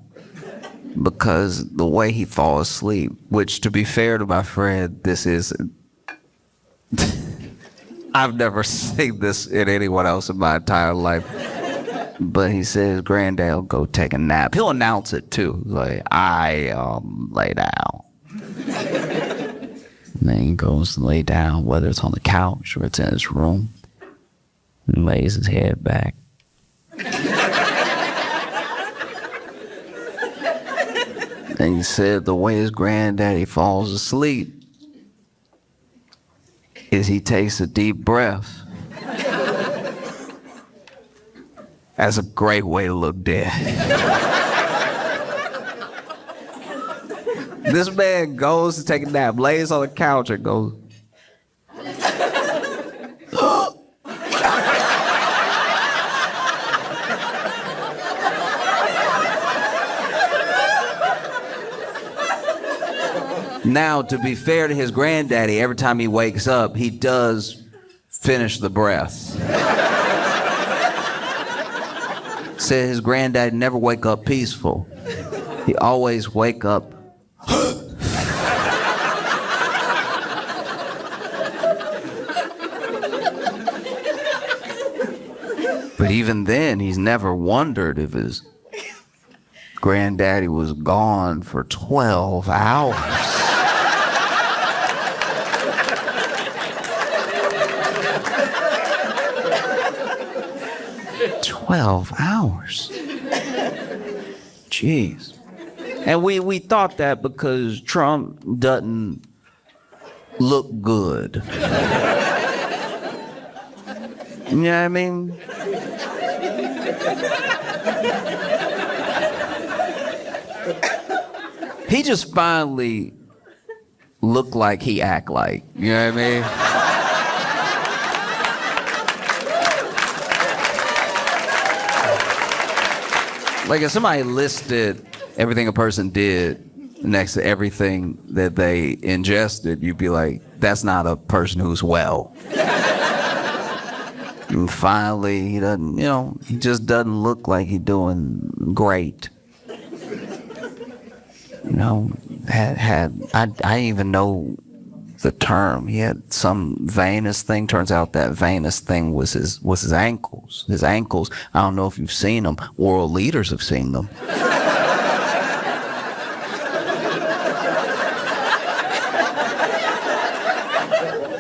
because the way he falls asleep, which, to be fair to my friend, this isn't. I've never seen this in anyone else in my entire life. But he said his granddad will go take a nap. He'll announce it too, like, I lay down. And then he goes to lay down, whether it's on the couch or it's in his room, and lays his head back. And he said the way his granddaddy falls asleep is he takes a deep breath. That's a great way to look dead. This man goes to take a nap, lays on the couch and goes, Now, to be fair to his granddaddy, every time he wakes up, he does finish the breath. Said his granddad never wake up peaceful. He always wake up. But even then, he's never wondered if his granddaddy was gone for 12 hours. 12 hours. Jeez. And we thought that because Trump doesn't look good. You know what I mean? He just finally looked like he act like. You know what I mean? Like if somebody listed everything a person did next to everything that they ingested, you'd be like, that's not a person who's well. And finally, he doesn't, he just doesn't look like he's doing great. I didn't even know the term. He had some venous thing. Turns out that venous thing was his ankles. His ankles, I don't know if you've seen them. World leaders have seen them.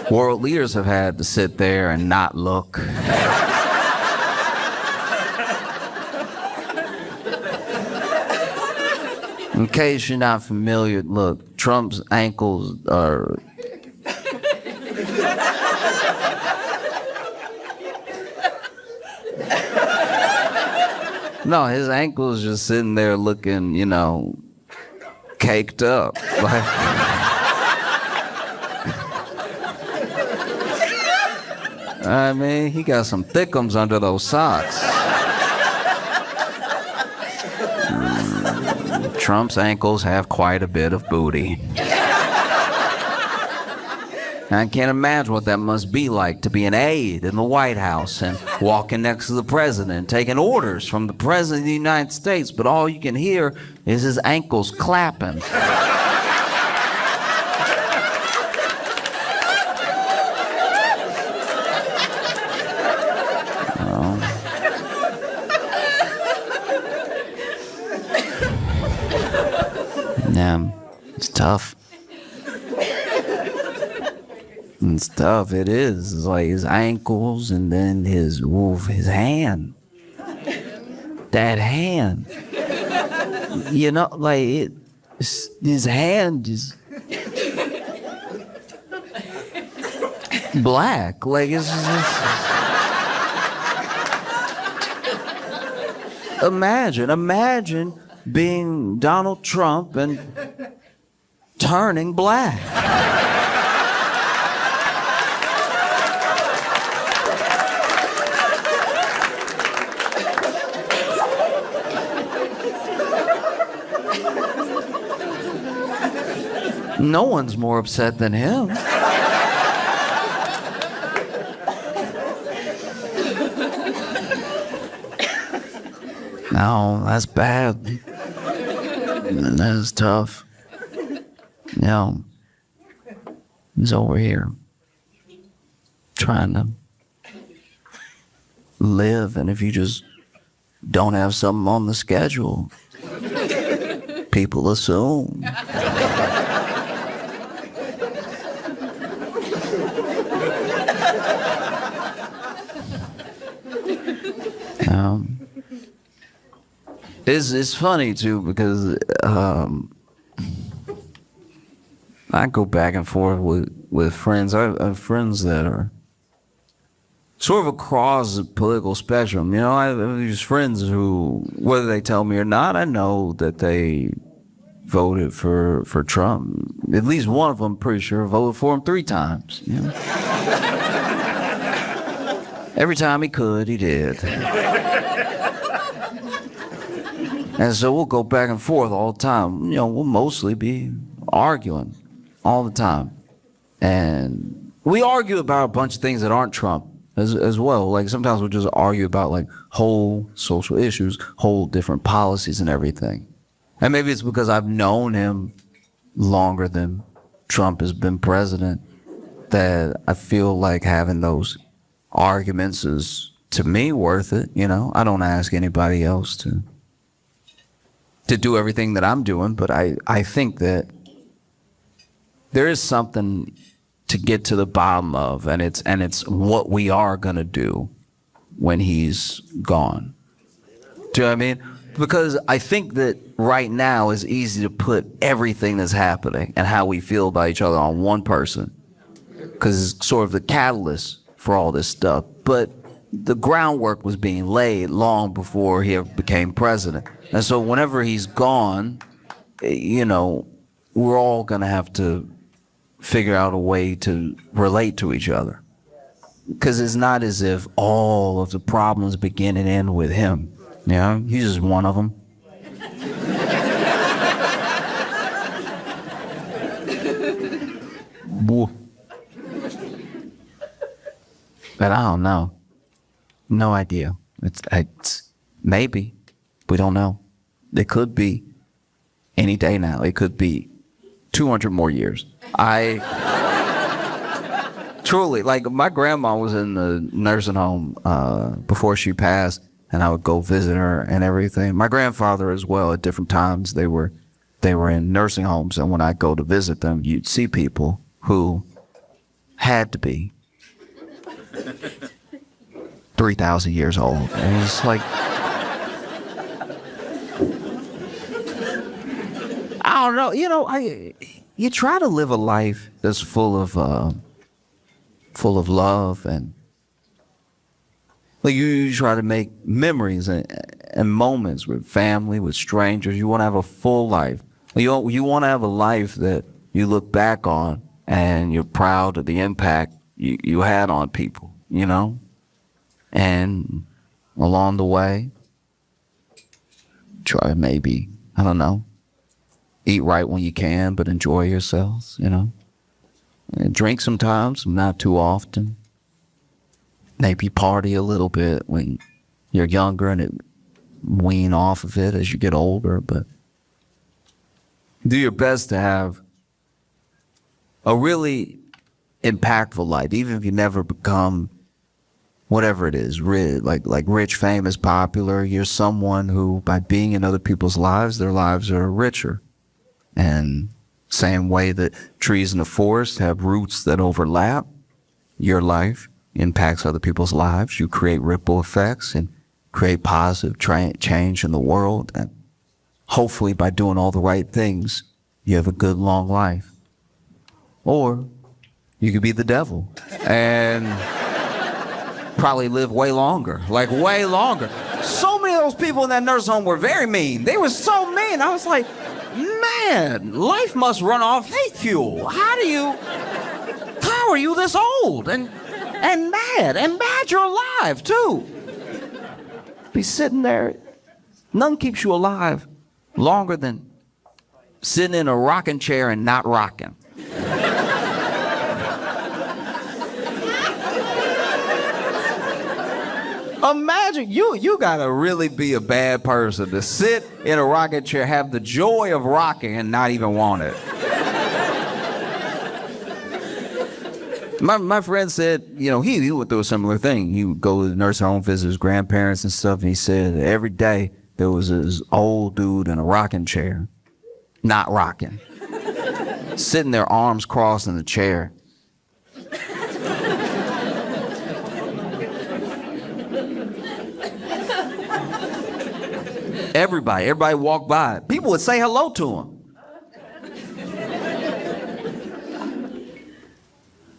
World leaders have had to sit there and not look. In case you're not familiar, look, Trump's ankles are... No, his ankles just sitting there looking, caked up. Like... I mean, he got some thickums under those socks. Trump's ankles have quite a bit of booty. I can't imagine what that must be like to be an aide in the White House and walking next to the president, taking orders from the president of the United States, but all you can hear is his ankles clapping. tough. It's tough, it is. It's like his ankles and then his hand. That hand. You know, like his hand is black. Like it's just... Imagine being Donald Trump and turning black. No one's more upset than him. No, that's bad. That is tough. You know, he's over here trying to live, and if you just don't have something on the schedule, people assume. It's funny too because I go back and forth with friends. I have friends that are sort of across the political spectrum. You know, I have these friends who, whether they tell me or not, I know that they voted for Trump. At least one of them, pretty sure, voted for him 3 times. You know? Every time he could, he did. And so we'll go back and forth all the time. You know, we'll mostly be arguing all the time. And we argue about a bunch of things that aren't Trump as well. Like sometimes we'll just argue about like whole social issues, whole different policies and everything. And maybe it's because I've known him longer than Trump has been president that I feel like having those arguments is, to me, worth it. You know, I don't ask anybody else to do everything that I'm doing, but I think that there is something to get to the bottom of, and it's what we are gonna do when he's gone. Do you know what I mean? Because I think that right now it's easy to put everything that's happening and how we feel about each other on one person, because it's sort of the catalyst for all this stuff. But the groundwork was being laid long before he ever became president. And so whenever he's gone, you know, we're all gonna have to figure out a way to relate to each other. Because it's not as if all of the problems begin and end with him. You know, he's just one of them. But I don't know. No idea. It's maybe. We don't know. It could be any day now. It could be 200 more years. Truly, like my grandma was in the nursing home before she passed, and I would go visit her and everything. My grandfather as well, at different times, they were in nursing homes, and when I go to visit them, you'd see people who had to be 3,000 years old. And it's like, I don't know, you know, you try to live a life that's full of love, and like you try to make memories and moments with family, with strangers. You want to have a full life. You want to have a life that you look back on and you're proud of the impact you had on people, you know? And along the way, try to maybe, I don't know, eat right when you can, but enjoy yourselves, you know? And drink sometimes, not too often. Maybe party a little bit when you're younger and wean off of it as you get older, but do your best to have a really impactful life, even if you never become whatever it is, like rich, famous, popular. You're someone who, by being in other people's lives, their lives are richer. And Same way that trees in the forest have roots that overlap, your life impacts other people's lives. You create ripple effects and create positive change in the world. And hopefully by doing all the right things, you have a good long life. Or you could be the devil and probably live way longer, like way longer. So many of those people in that nursing home were very mean. They were so mean. I was like, man, life must run off hate fuel. How are you this old and mad you're alive too? Be sitting there, none keeps you alive longer than sitting in a rocking chair and not rocking. Imagine, you gotta really be a bad person to sit in a rocking chair, have the joy of rocking and not even want it. My friend said, you know, he went through a similar thing. He would go to the nursing home, visit his grandparents and stuff, and he said every day there was this old dude in a rocking chair, not rocking, sitting there, arms crossed in the chair. Everybody walked by. People would say hello to him.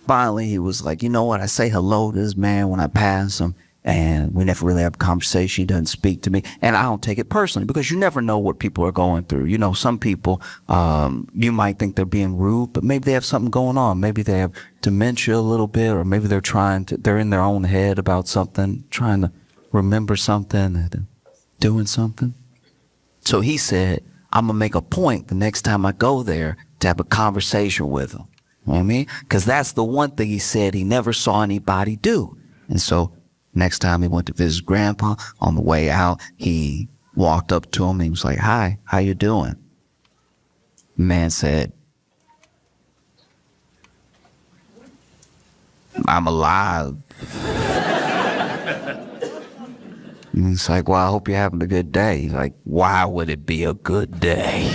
Finally, he was like, you know what? I say hello to this man when I pass him, and we never really have a conversation. He doesn't speak to me, and I don't take it personally because you never know what people are going through. You know, some people, you might think they're being rude, but maybe they have something going on. Maybe they have dementia a little bit, or maybe they're in their own head about something, trying to remember something, and doing something. So he said, I'm gonna make a point the next time I go there to have a conversation with him. You know what I mean? Because that's the one thing he said he never saw anybody do. And so next time he went to visit his grandpa, on the way out, he walked up to him and he was like, hi, how you doing? The man said, I'm alive. And he's like, well, I hope you're having a good day. He's like, why would it be a good day?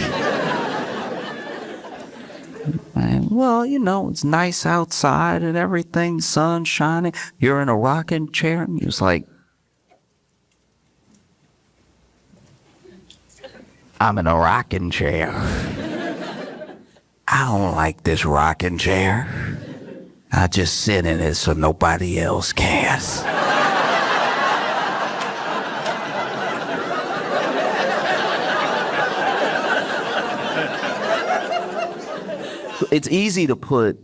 And, well, you know, it's nice outside and everything, sun shining. You're in a rocking chair. And he was like, I'm in a rocking chair. I don't like this rocking chair. I just sit in it so nobody else cares. It's easy to put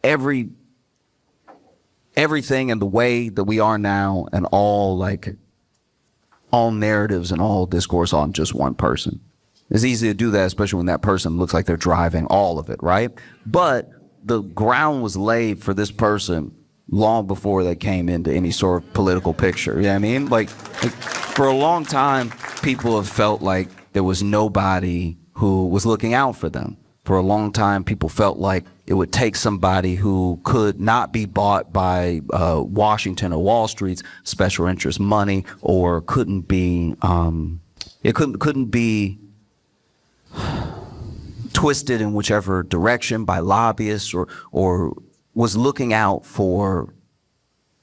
everything in the way that we are now and all narratives and all discourse on just one person. It's easy to do that, especially when that person looks like they're driving all of it, right? But the ground was laid for this person long before they came into any sort of political picture. You know what I mean? Like for a long time, people have felt like there was nobody who was looking out for them. For a long time, people felt like it would take somebody who could not be bought by Washington or Wall Street's special interest money, or couldn't be twisted in whichever direction by lobbyists, or was looking out for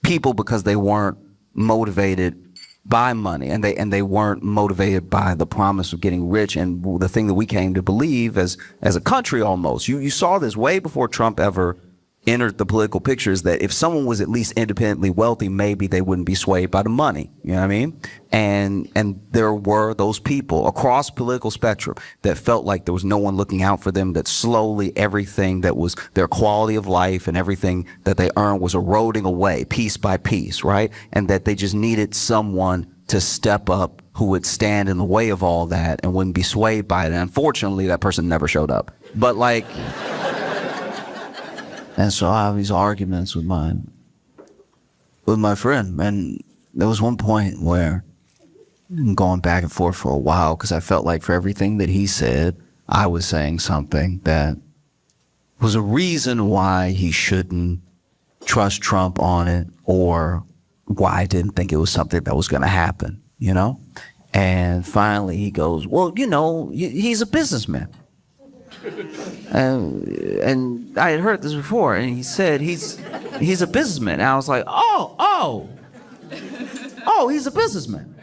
people because they weren't motivated by money, and they weren't motivated by the promise of getting rich, and the thing that we came to believe as a country almost. You saw this way before Trump ever entered the political picture, is that if someone was at least independently wealthy, maybe they wouldn't be swayed by the money. You know what I mean? And there were those people across the political spectrum that felt like there was no one looking out for them, that slowly everything that was their quality of life and everything that they earned was eroding away piece by piece, right? And that they just needed someone to step up who would stand in the way of all that and wouldn't be swayed by it. And unfortunately, that person never showed up. But and so I have these arguments with my friend, and there was one point where I'm going back and forth for a while because I felt like for everything that he said, I was saying something that was a reason why he shouldn't trust Trump on it, or why I didn't think it was something that was going to happen, you know? And finally he goes, well, you know, he's a businessman. And I had heard this before, and he said he's a businessman. And I was like, oh, he's a businessman.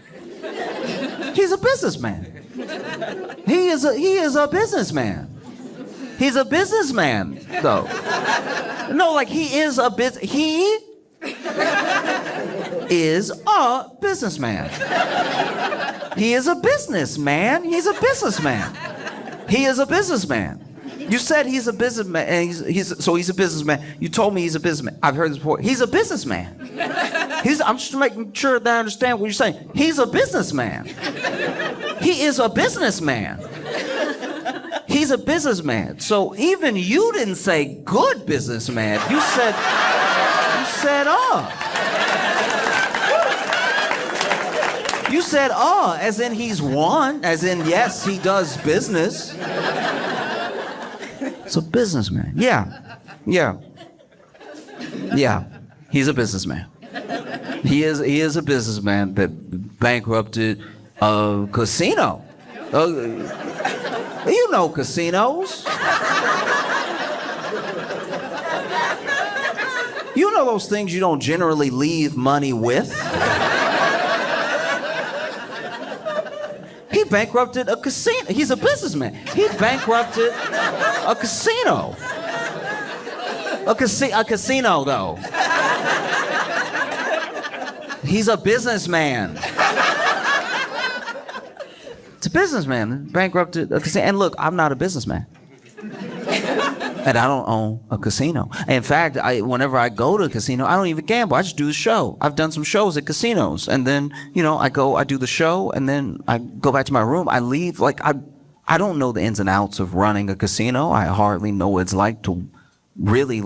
He's a businessman. He is a businessman. He's a businessman, though. No, like he is a businessman. He is a businessman. He is a businessman. He's a businessman. He is a businessman. You said he's a businessman, and he's a businessman. You told me he's a businessman. I've heard this before. He's a businessman. I'm just making sure that I understand what you're saying. He's a businessman. He is a businessman. He's a businessman. So even you didn't say good businessman. You said, You said, as in he's one, as in, yes, he does business. It's a businessman. Yeah. He's a businessman. He is a businessman that bankrupted a casino. You know casinos. You know those things you don't generally leave money with. He bankrupted a casino. He's a businessman. He bankrupted a casino. A casino, though. He's a businessman. It's a businessman. Bankrupted a casino. And look, I'm not a businessman. And I don't own a casino. In fact, whenever I go to a casino, I don't even gamble. I just do the show. I've done some shows at casinos. And then, I do the show, and then I go back to my room. I leave. Like, I don't know the ins and outs of running a casino. I hardly know what it's like to really,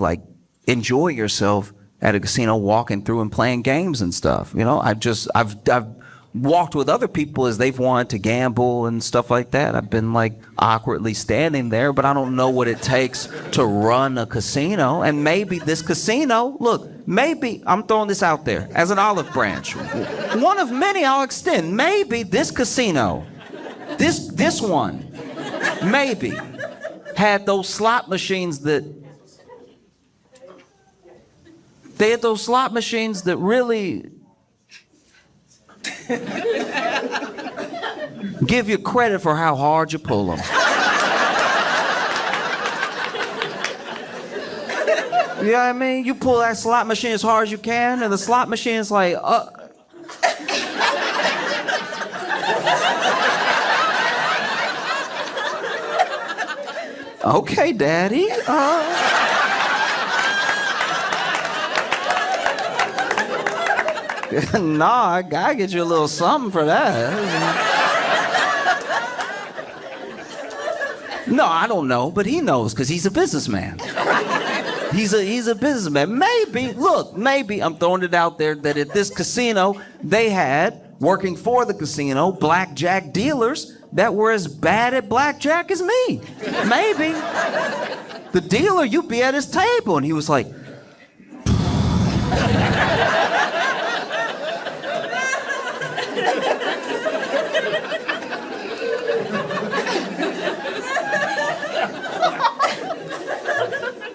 enjoy yourself at a casino, walking through and playing games and stuff. I've walked with other people as they've wanted to gamble and stuff like that. I've been awkwardly standing there, but I don't know what it takes to run a casino. And maybe this casino, maybe I'm throwing this out there as an olive branch. One of many I'll extend. Maybe this casino, this one, maybe had those slot machines that really give you credit for how hard you pull them. You know what I mean? You pull that slot machine as hard as you can, and the slot machine is like, okay, Daddy. Nah, I gotta get you a little something for that. No, I don't know, but he knows because he's a businessman. He's a businessman. Maybe I'm throwing it out there that at this casino they had, working for the casino, blackjack dealers that were as bad at blackjack as me. Maybe. The dealer, you'd be at his table, and he was like,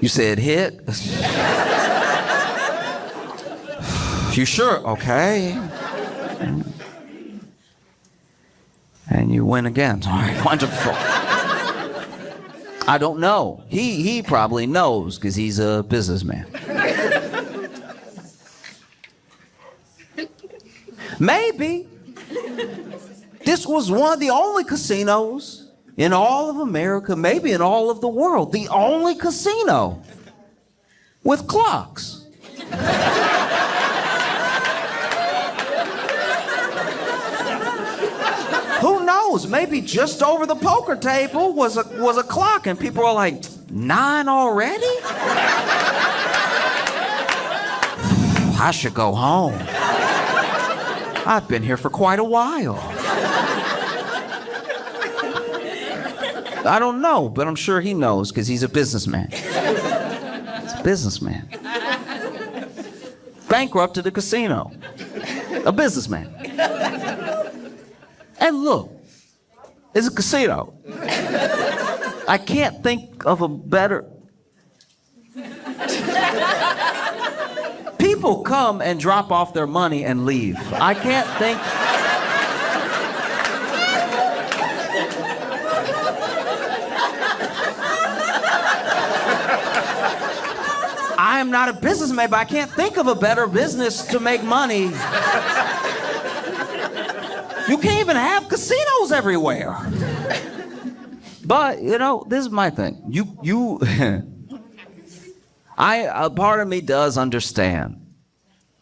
you said hit? You sure? Okay. And you win again. All right, wonderful. I don't know. He probably knows because he's a businessman. Maybe this was one of the only casinos in all of America, maybe in all of the world, the only casino with clocks. Who knows? Maybe just over the poker table was a clock, and people are like, 9 already? I should go home. I've been here for quite a while. I don't know, but I'm sure he knows because he's a businessman. He's a businessman. Bankrupted a casino. A businessman. And look, it's a casino. I can't think of a better... People come and drop off their money and leave. I can't think... I am not a businessman, but I can't think of a better business to make money. You can't even have casinos everywhere. But, you know, this is my thing. A part of me does understand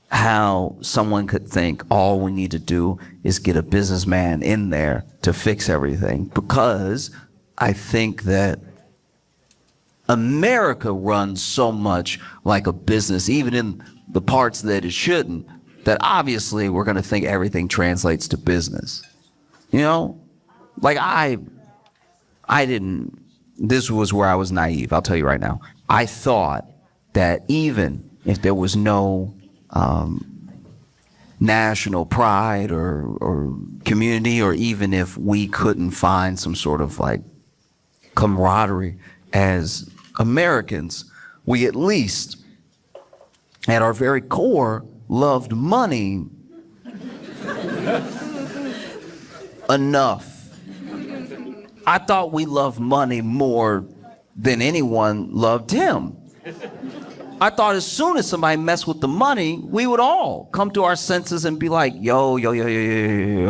how someone could think all we need to do is get a businessman in there to fix everything, because I think that America runs so much like a business, even in the parts that it shouldn't, that obviously we're going to think everything translates to business. You know? Like I didn't, this was where I was naive, I'll tell you right now. I thought that even if there was no national pride or community, or even if we couldn't find some sort of like camaraderie as Americans, we at least, at our very core, loved money enough. I thought we loved money more than anyone loved him. I thought as soon as somebody messed with the money, we would all come to our senses and be like, yo,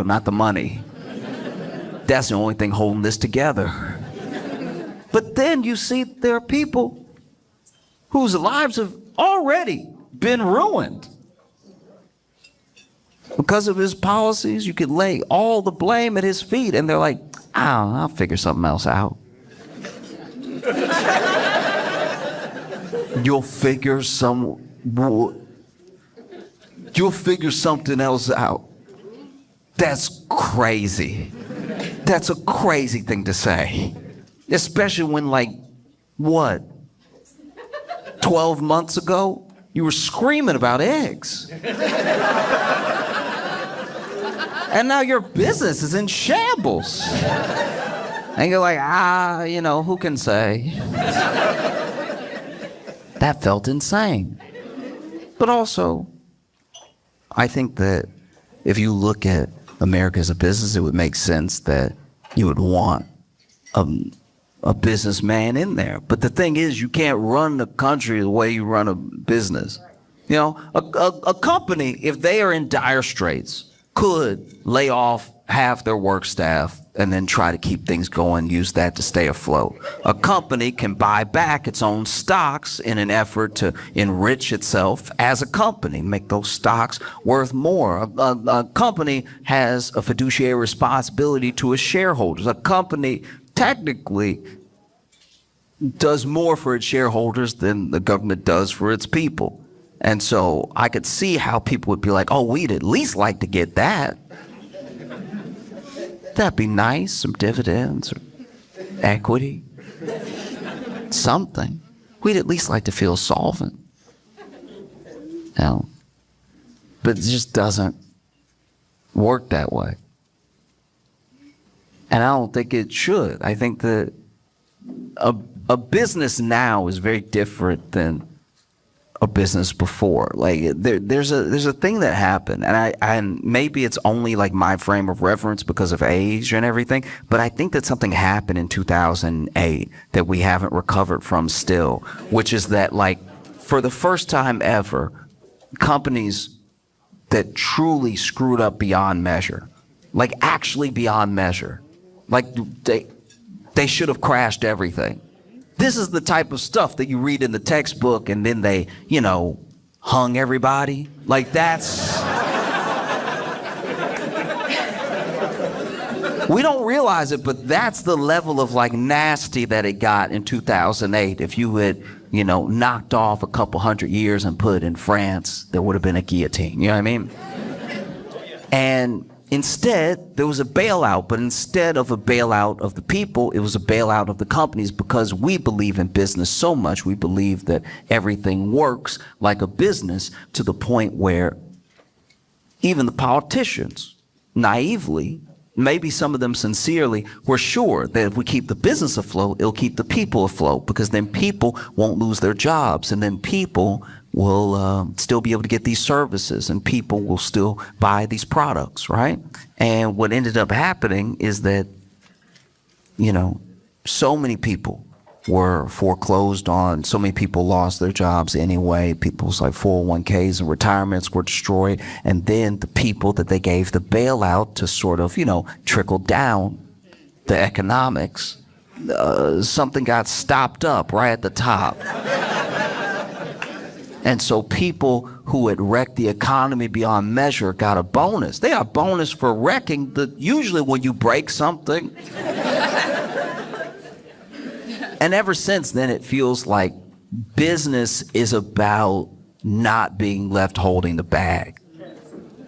not the money. That's the only thing holding this together. But then you see there are people whose lives have already been ruined. Because of his policies, you could lay all the blame at his feet, and they're like, I'll figure something else out. You'll figure something else out. That's crazy. That's a crazy thing to say. Especially when, like, what? 12 months ago, you were screaming about eggs. And now your business is in shambles. And you're like, who can say? That felt insane. But also, I think that if you look at America as a business, it would make sense that you would want a businessman in there. But the thing is, you can't run the country the way you run a business. You know, a company, if they are in dire straits, could lay off half their work staff and then try to keep things going, use that to stay afloat. A company can buy back its own stocks in an effort to enrich itself as a company, make those stocks worth more. A company has a fiduciary responsibility to its shareholders. A company technically does more for its shareholders than the government does for its people. And so I could see how people would be like, oh, we'd at least like to get that. That'd be nice, some dividends or equity, something. We'd at least like to feel solvent. You know? But it just doesn't work that way. And I don't think it should. I think that a business now is very different than a business before. Like there's a thing that happened, and maybe it's only like my frame of reference because of age and everything, but I think that something happened in 2008 that we haven't recovered from still, which is that, like, for the first time ever, companies that truly screwed up beyond measure, like actually beyond measure, like they should have crashed everything. This is the type of stuff that you read in the textbook and then they, hung everybody. Like that's... We don't realize it, but that's the level of like nasty that it got in 2008. If you had, knocked off a couple hundred years and put it in France, there would have been a guillotine. You know what I mean? And instead, there was a bailout, but instead of a bailout of the people, it was a bailout of the companies, because we believe in business so much. We believe that everything works like a business to the point where even the politicians naively maybe some of them sincerely, were sure that if we keep the business afloat, it'll keep the people afloat, because then people won't lose their jobs, and then people will still be able to get these services, and people will still buy these products, right? And what ended up happening is that, so many people were foreclosed on. So many people lost their jobs anyway. People's 401ks and retirements were destroyed. And then the people that they gave the bailout to sort of, trickle down the economics, something got stopped up right at the top. And so people who had wrecked the economy beyond measure got a bonus. They got a bonus for wrecking usually when you break something. And ever since then, it feels like business is about not being left holding the bag.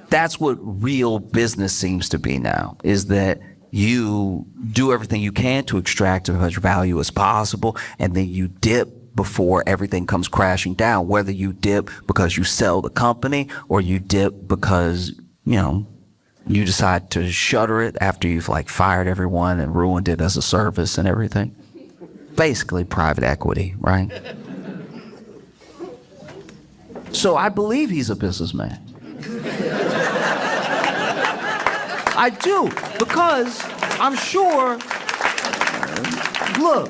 That's what real business seems to be now, is that you do everything you can to extract as much value as possible, and then you dip before everything comes crashing down, whether you dip because you sell the company or you dip because, you decide to shutter it after you've fired everyone and ruined it as a service and everything. Basically private equity, right? So I believe he's a businessman. I do, because I'm sure, look,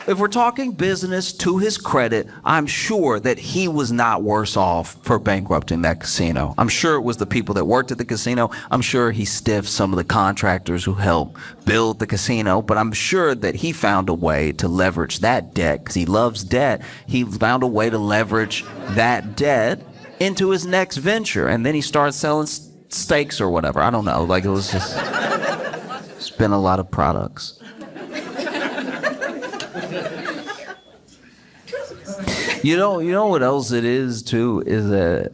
if we're talking business, to his credit, I'm sure that he was not worse off for bankrupting that casino. I'm sure it was the people that worked at the casino. I'm sure he stiffed some of the contractors who helped build the casino, but I'm sure that he found a way to leverage that debt, because he loves debt. He found a way to leverage that debt into his next venture, and then he started selling steaks or whatever. I don't know, it was just, it's been a lot of products. You know what else it is too, is that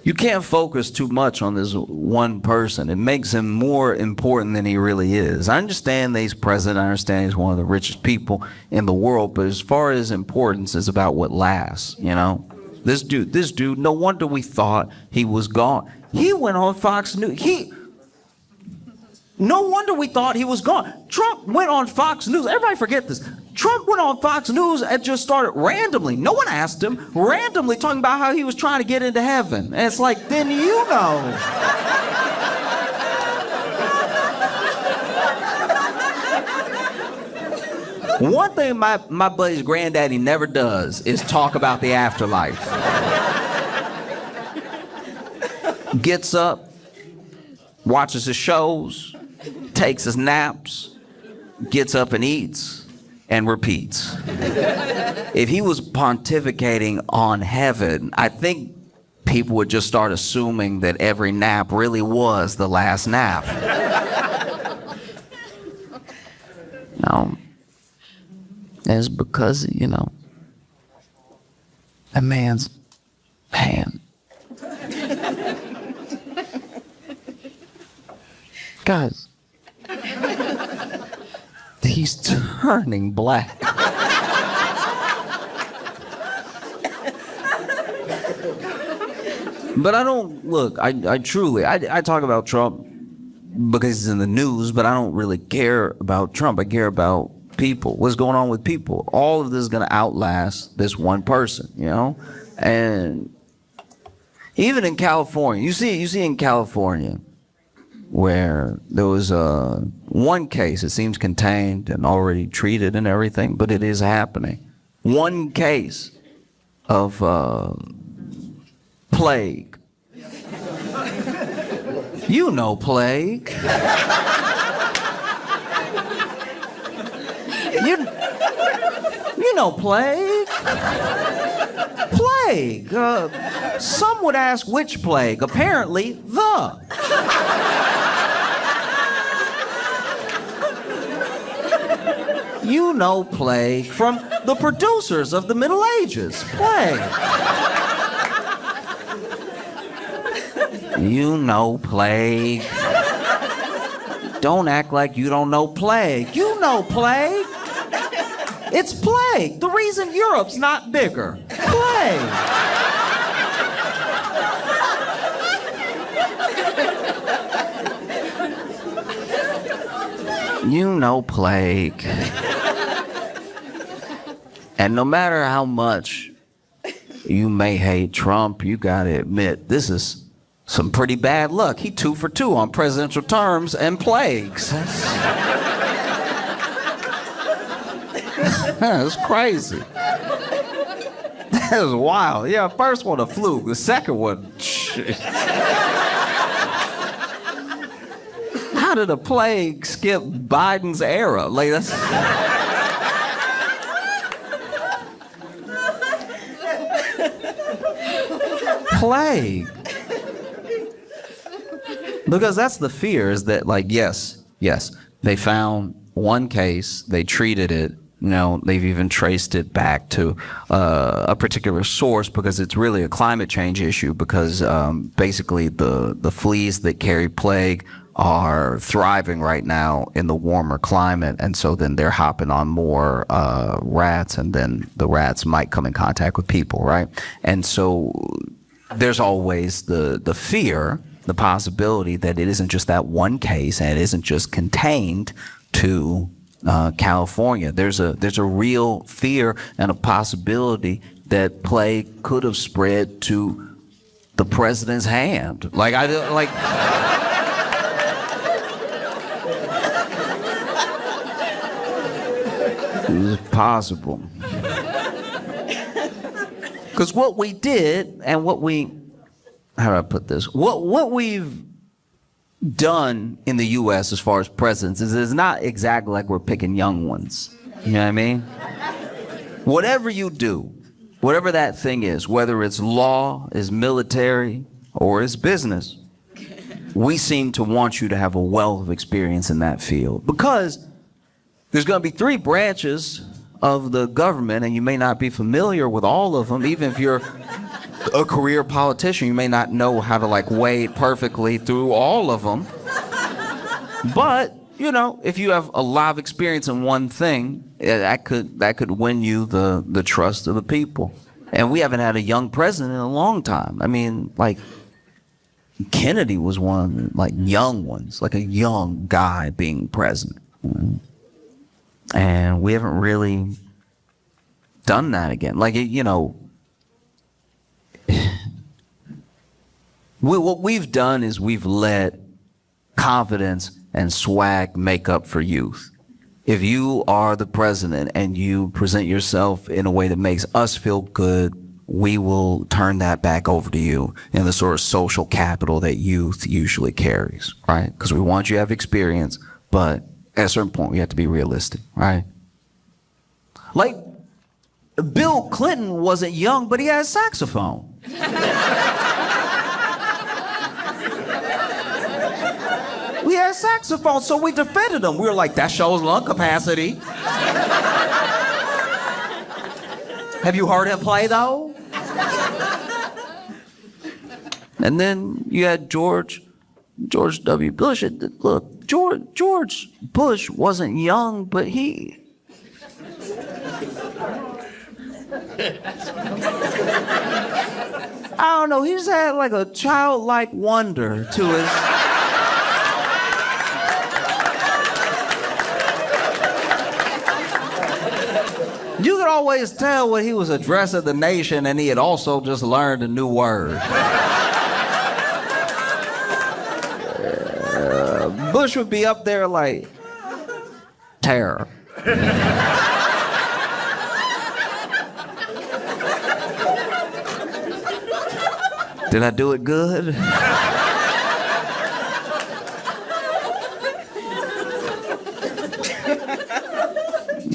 you can't focus too much on this one person. It makes him more important than he really is. I understand that he's president, I understand he's one of the richest people in the world, but as far as importance, it's about what lasts, This dude, no wonder we thought he was gone. He went on Fox News. No wonder we thought he was gone. Trump went on Fox News. Everybody forget this. Trump went on Fox News and just started randomly, no one asked him, randomly talking about how he was trying to get into heaven. And it's like, then One thing my buddy's granddaddy never does is talk about the afterlife. Gets up, watches his shows, takes his naps, gets up and eats, and repeats. If he was pontificating on heaven, I think people would just start assuming that every nap really was the last nap. No. It's because, a man's hand. Guys, he's turning black. But I don't, look, I truly, I talk about Trump because he's in the news, but I don't really care about Trump. I care about people. What's going on with people? All of this is going to outlast this one person, And even in California, you see in California, where there was one case, it seems contained and already treated and everything, but it is happening. One case of plague. You know plague. You know plague. Plague. Some would ask which plague. Apparently, the. You know plague from the producers of the Middle Ages. Plague. You know plague. Don't act like you don't know plague. You know plague. It's plague. The reason Europe's not bigger. Plague. You know, plague. And no matter how much you may hate Trump, you gotta admit, this is some pretty bad luck. He 2 for 2 on presidential terms and plagues. That's crazy. That was wild. Yeah, first one a fluke. The second one, how did a plague skip Biden's era? Like that's. Plague. Because that's the fear, is that like, yes, they found one case, they treated it, you know, they've even traced it back to a particular source, because it's really a climate change issue, because basically the fleas that carry plague are thriving right now in the warmer climate, and so then they're hopping on more rats, and then the rats might come in contact with people, right? And so there's always the fear, the possibility that it isn't just that one case, and it isn't just contained to California. There's a real fear and a possibility that plague could have spread to the president's hand. It's possible. Because what we did, and how do I put this? What we've done in the U.S. as far as presidents is it's not exactly like we're picking young ones. You know what I mean? Whatever you do, whatever that thing is, whether it's law, is military, or it's business, we seem to want you to have a wealth of experience in that field. Because there's going to be 3 branches of the government, and you may not be familiar with all of them. Even if you're a career politician, you may not know how to like wade perfectly through all of them. But, you know, if you have a lot of experience in one thing, that could win you the trust of the people. And we haven't had a young president in a long time. I mean, like, Kennedy was one of the, like, young ones, like a young guy being president. And we haven't really done that again. Like, you know, what we've done is we've let confidence and swag make up for youth. If you are the president and you present yourself in a way that makes us feel good, we will turn that back over to you in the sort of social capital that youth usually carries, right? Because we want you to have experience, but at a certain point, we have to be realistic, right? Like, Bill Clinton wasn't young, but he had a saxophone. We had a saxophone, so we defended him. We were like, that shows lung capacity. Have you heard him play, though? And then you had George W. Bush. Look, George Bush wasn't young, but he... I don't know, he just had like a childlike wonder to his... You could always tell when he was addressing the nation and he had also just learned a new word. Bush would be up there like, terror. Did I do it good?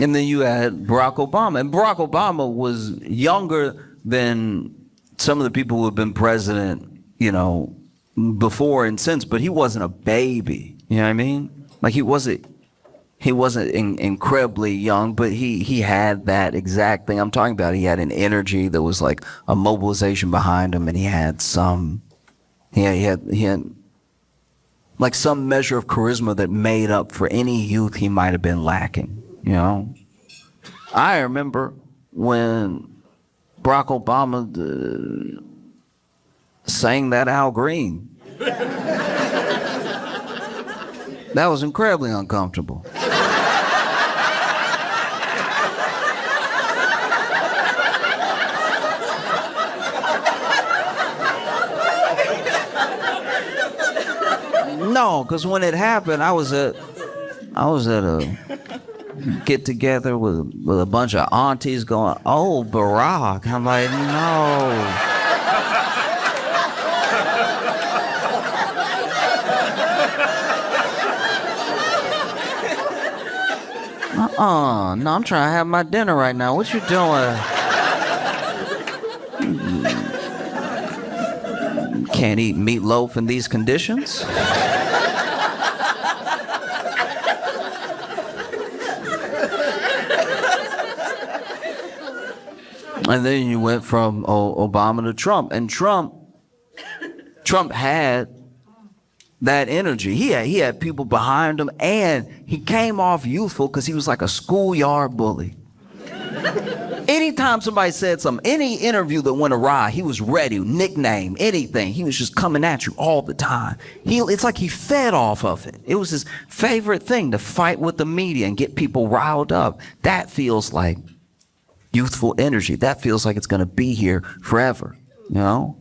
And then you had Barack Obama. And Barack Obama was younger than some of the people who have been president, you know, before and since, but he wasn't a baby. You know what I mean? Like he wasn't incredibly young, but he had that exact thing I'm talking about. He had an energy that was like a mobilization behind him, and he had like some measure of charisma that made up for any youth he might have been lacking. You know, I remember when Barack Obama sang that Al Green. That was incredibly uncomfortable. No, because when it happened, I was at a get together with a bunch of aunties going, "Oh, Barack." I'm like, no. No, I'm trying to have my dinner right now. What you doing? Can't eat meatloaf in these conditions. And then you went from Obama to Trump, and Trump had that energy. He had people behind him, and he came off youthful because he was like a schoolyard bully. Anytime somebody said something, any interview that went awry, he was ready, nickname, anything. He was just coming at you all the time. It's like he fed off of it. It was his favorite thing to fight with the media and get people riled up. That feels like youthful energy. That feels like it's going to be here forever, you know?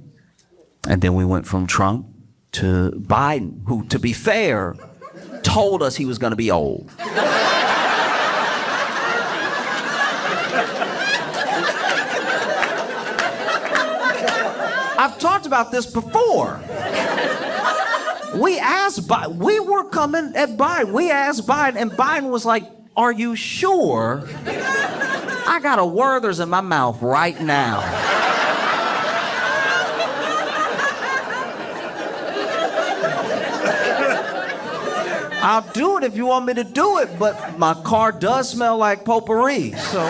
And then we went from Trump to Biden, who, to be fair, told us he was going to be old. I've talked about this before. We were coming at Biden. We asked Biden, and Biden was like, "Are you sure? I got a Werther's in my mouth right now." I'll do it if you want me to do it, but my car does smell like potpourri, so.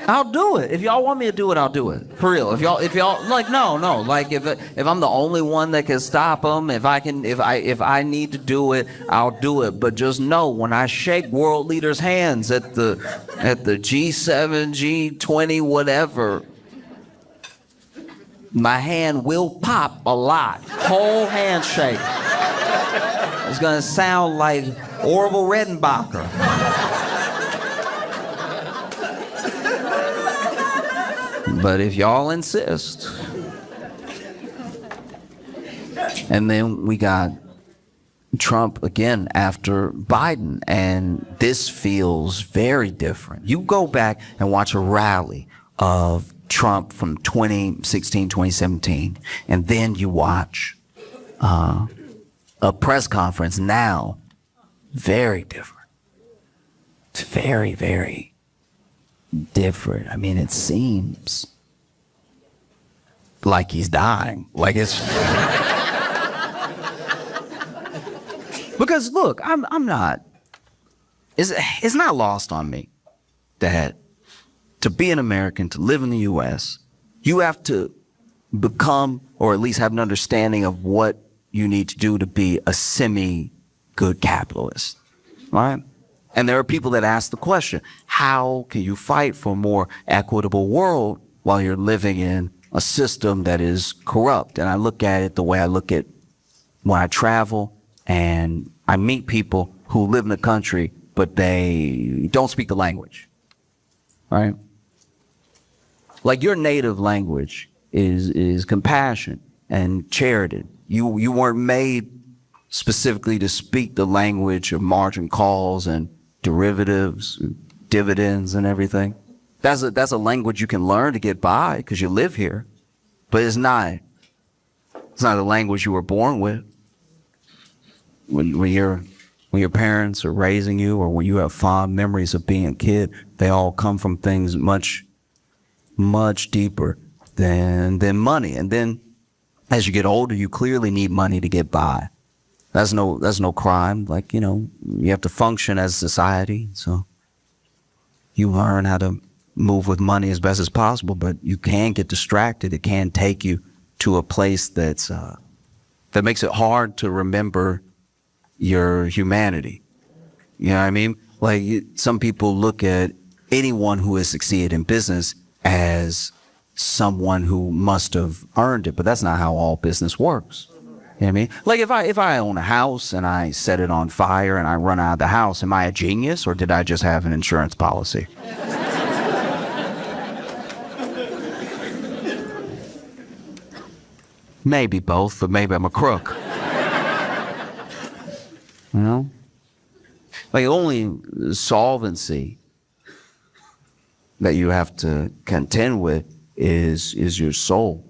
I'll do it. If y'all want me to do it, I'll do it. For real. If y'all like, no. Like if I'm the only one that can stop them, if I need to do it, I'll do it. But just know, when I shake world leaders' hands at the G7, G20, whatever, my hand will pop a lot. Whole handshake. It's gonna sound like Orville Redenbacher. But if y'all insist. And then we got Trump again after Biden, and this feels very different. You go back and watch a rally of Trump from 2016, 2017, and then you watch a press conference now. Very different. It's very, very different. I mean, it seems like he's dying. Like it's because look, I'm not. It's not lost on me that to be an American, to live in the U.S., you have to become, or at least have an understanding of what you need to do to be a semi-good capitalist, right? And there are people that ask the question, how can you fight for a more equitable world while you're living in a system that is corrupt? And I look at it the way I look at when I travel and I meet people who live in the country, but they don't speak the language, right? Like, your native language is compassion and charity. You weren't made specifically to speak the language of margin calls and derivatives, dividends and everything. That's a language you can learn to get by because you live here, but it's not a language you were born with. When your parents are raising you, or when you have fond memories of being a kid, they all come from things much, much deeper than money. And then as you get older, you clearly need money to get by. That's no crime. Like, you know, you have to function as a society. So you learn how to move with money as best as possible, but you can get distracted. It can take you to a place that makes it hard to remember your humanity. You know what I mean? Like, some people look at anyone who has succeeded in business as someone who must have earned it, but that's not how all business works. You know what I mean? Like, if I own a house and I set it on fire and I run out of the house, am I a genius, or did I just have an insurance policy? Maybe both, but maybe I'm a crook. You know? Like, only solvency that you have to contend with is your soul.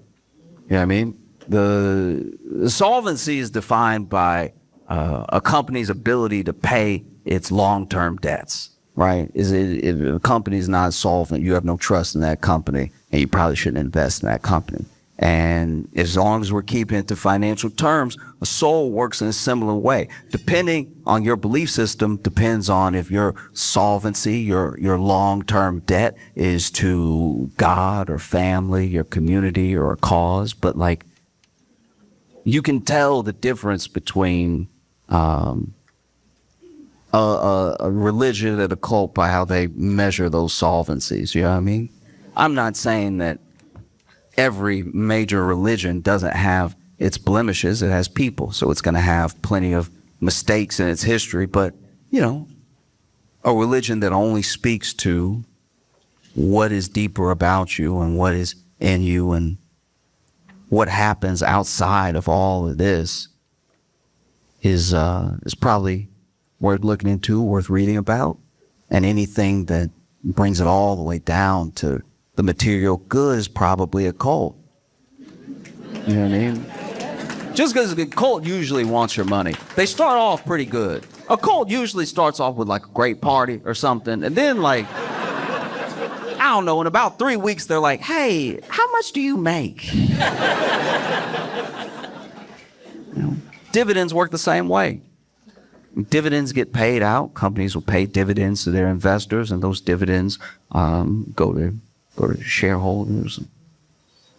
You know what I mean? The solvency is defined by a company's ability to pay its long-term debts, right? If a company's not solvent, you have no trust in that company, and you probably shouldn't invest in that company. And as long as we're keeping it to financial terms, a soul works in a similar way. Depending on your belief system, depends on if your solvency, your long-term debt is to God or family, your community or a cause. But like, you can tell the difference between a religion and a cult by how they measure those solvencies. You know what I mean? I'm not saying that every major religion doesn't have its blemishes. It has people, so it's going to have plenty of mistakes in its history. But, you know, a religion that only speaks to what is deeper about you and what is in you and what happens outside of all of this is probably worth looking into, worth reading about. And anything that brings it all the way down to the material good is probably a cult. You know what I mean? Just because a cult usually wants your money. They start off pretty good. A cult usually starts off with like a great party or something. And then like, I don't know, in about 3 weeks, they're like, hey, how much do you make? You know, dividends work the same way. Dividends get paid out. Companies will pay dividends to their investors, and those dividends go to shareholders.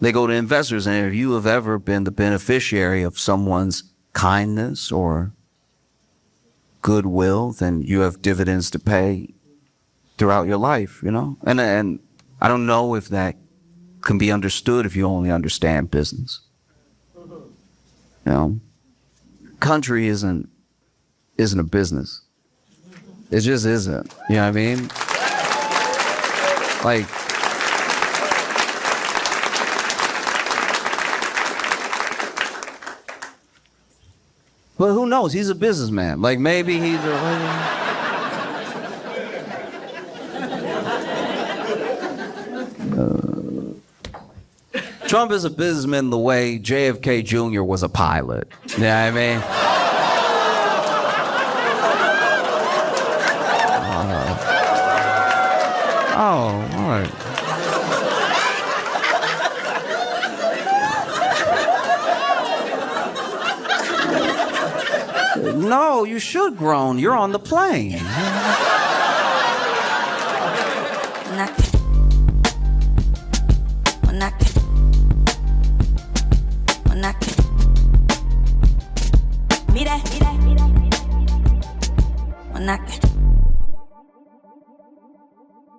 They go to investors, and if you have ever been the beneficiary of someone's kindness or goodwill, then you have dividends to pay throughout your life, you know? And I don't know if that can be understood if you only understand business. You know? Country isn't a business. It just isn't. You know what I mean? Like, but who knows? He's a businessman. Like, maybe he's Trump is a businessman the way JFK Jr. was a pilot. You know what I mean? Oh, all right. No, you should groan. You're on the plane. Mira,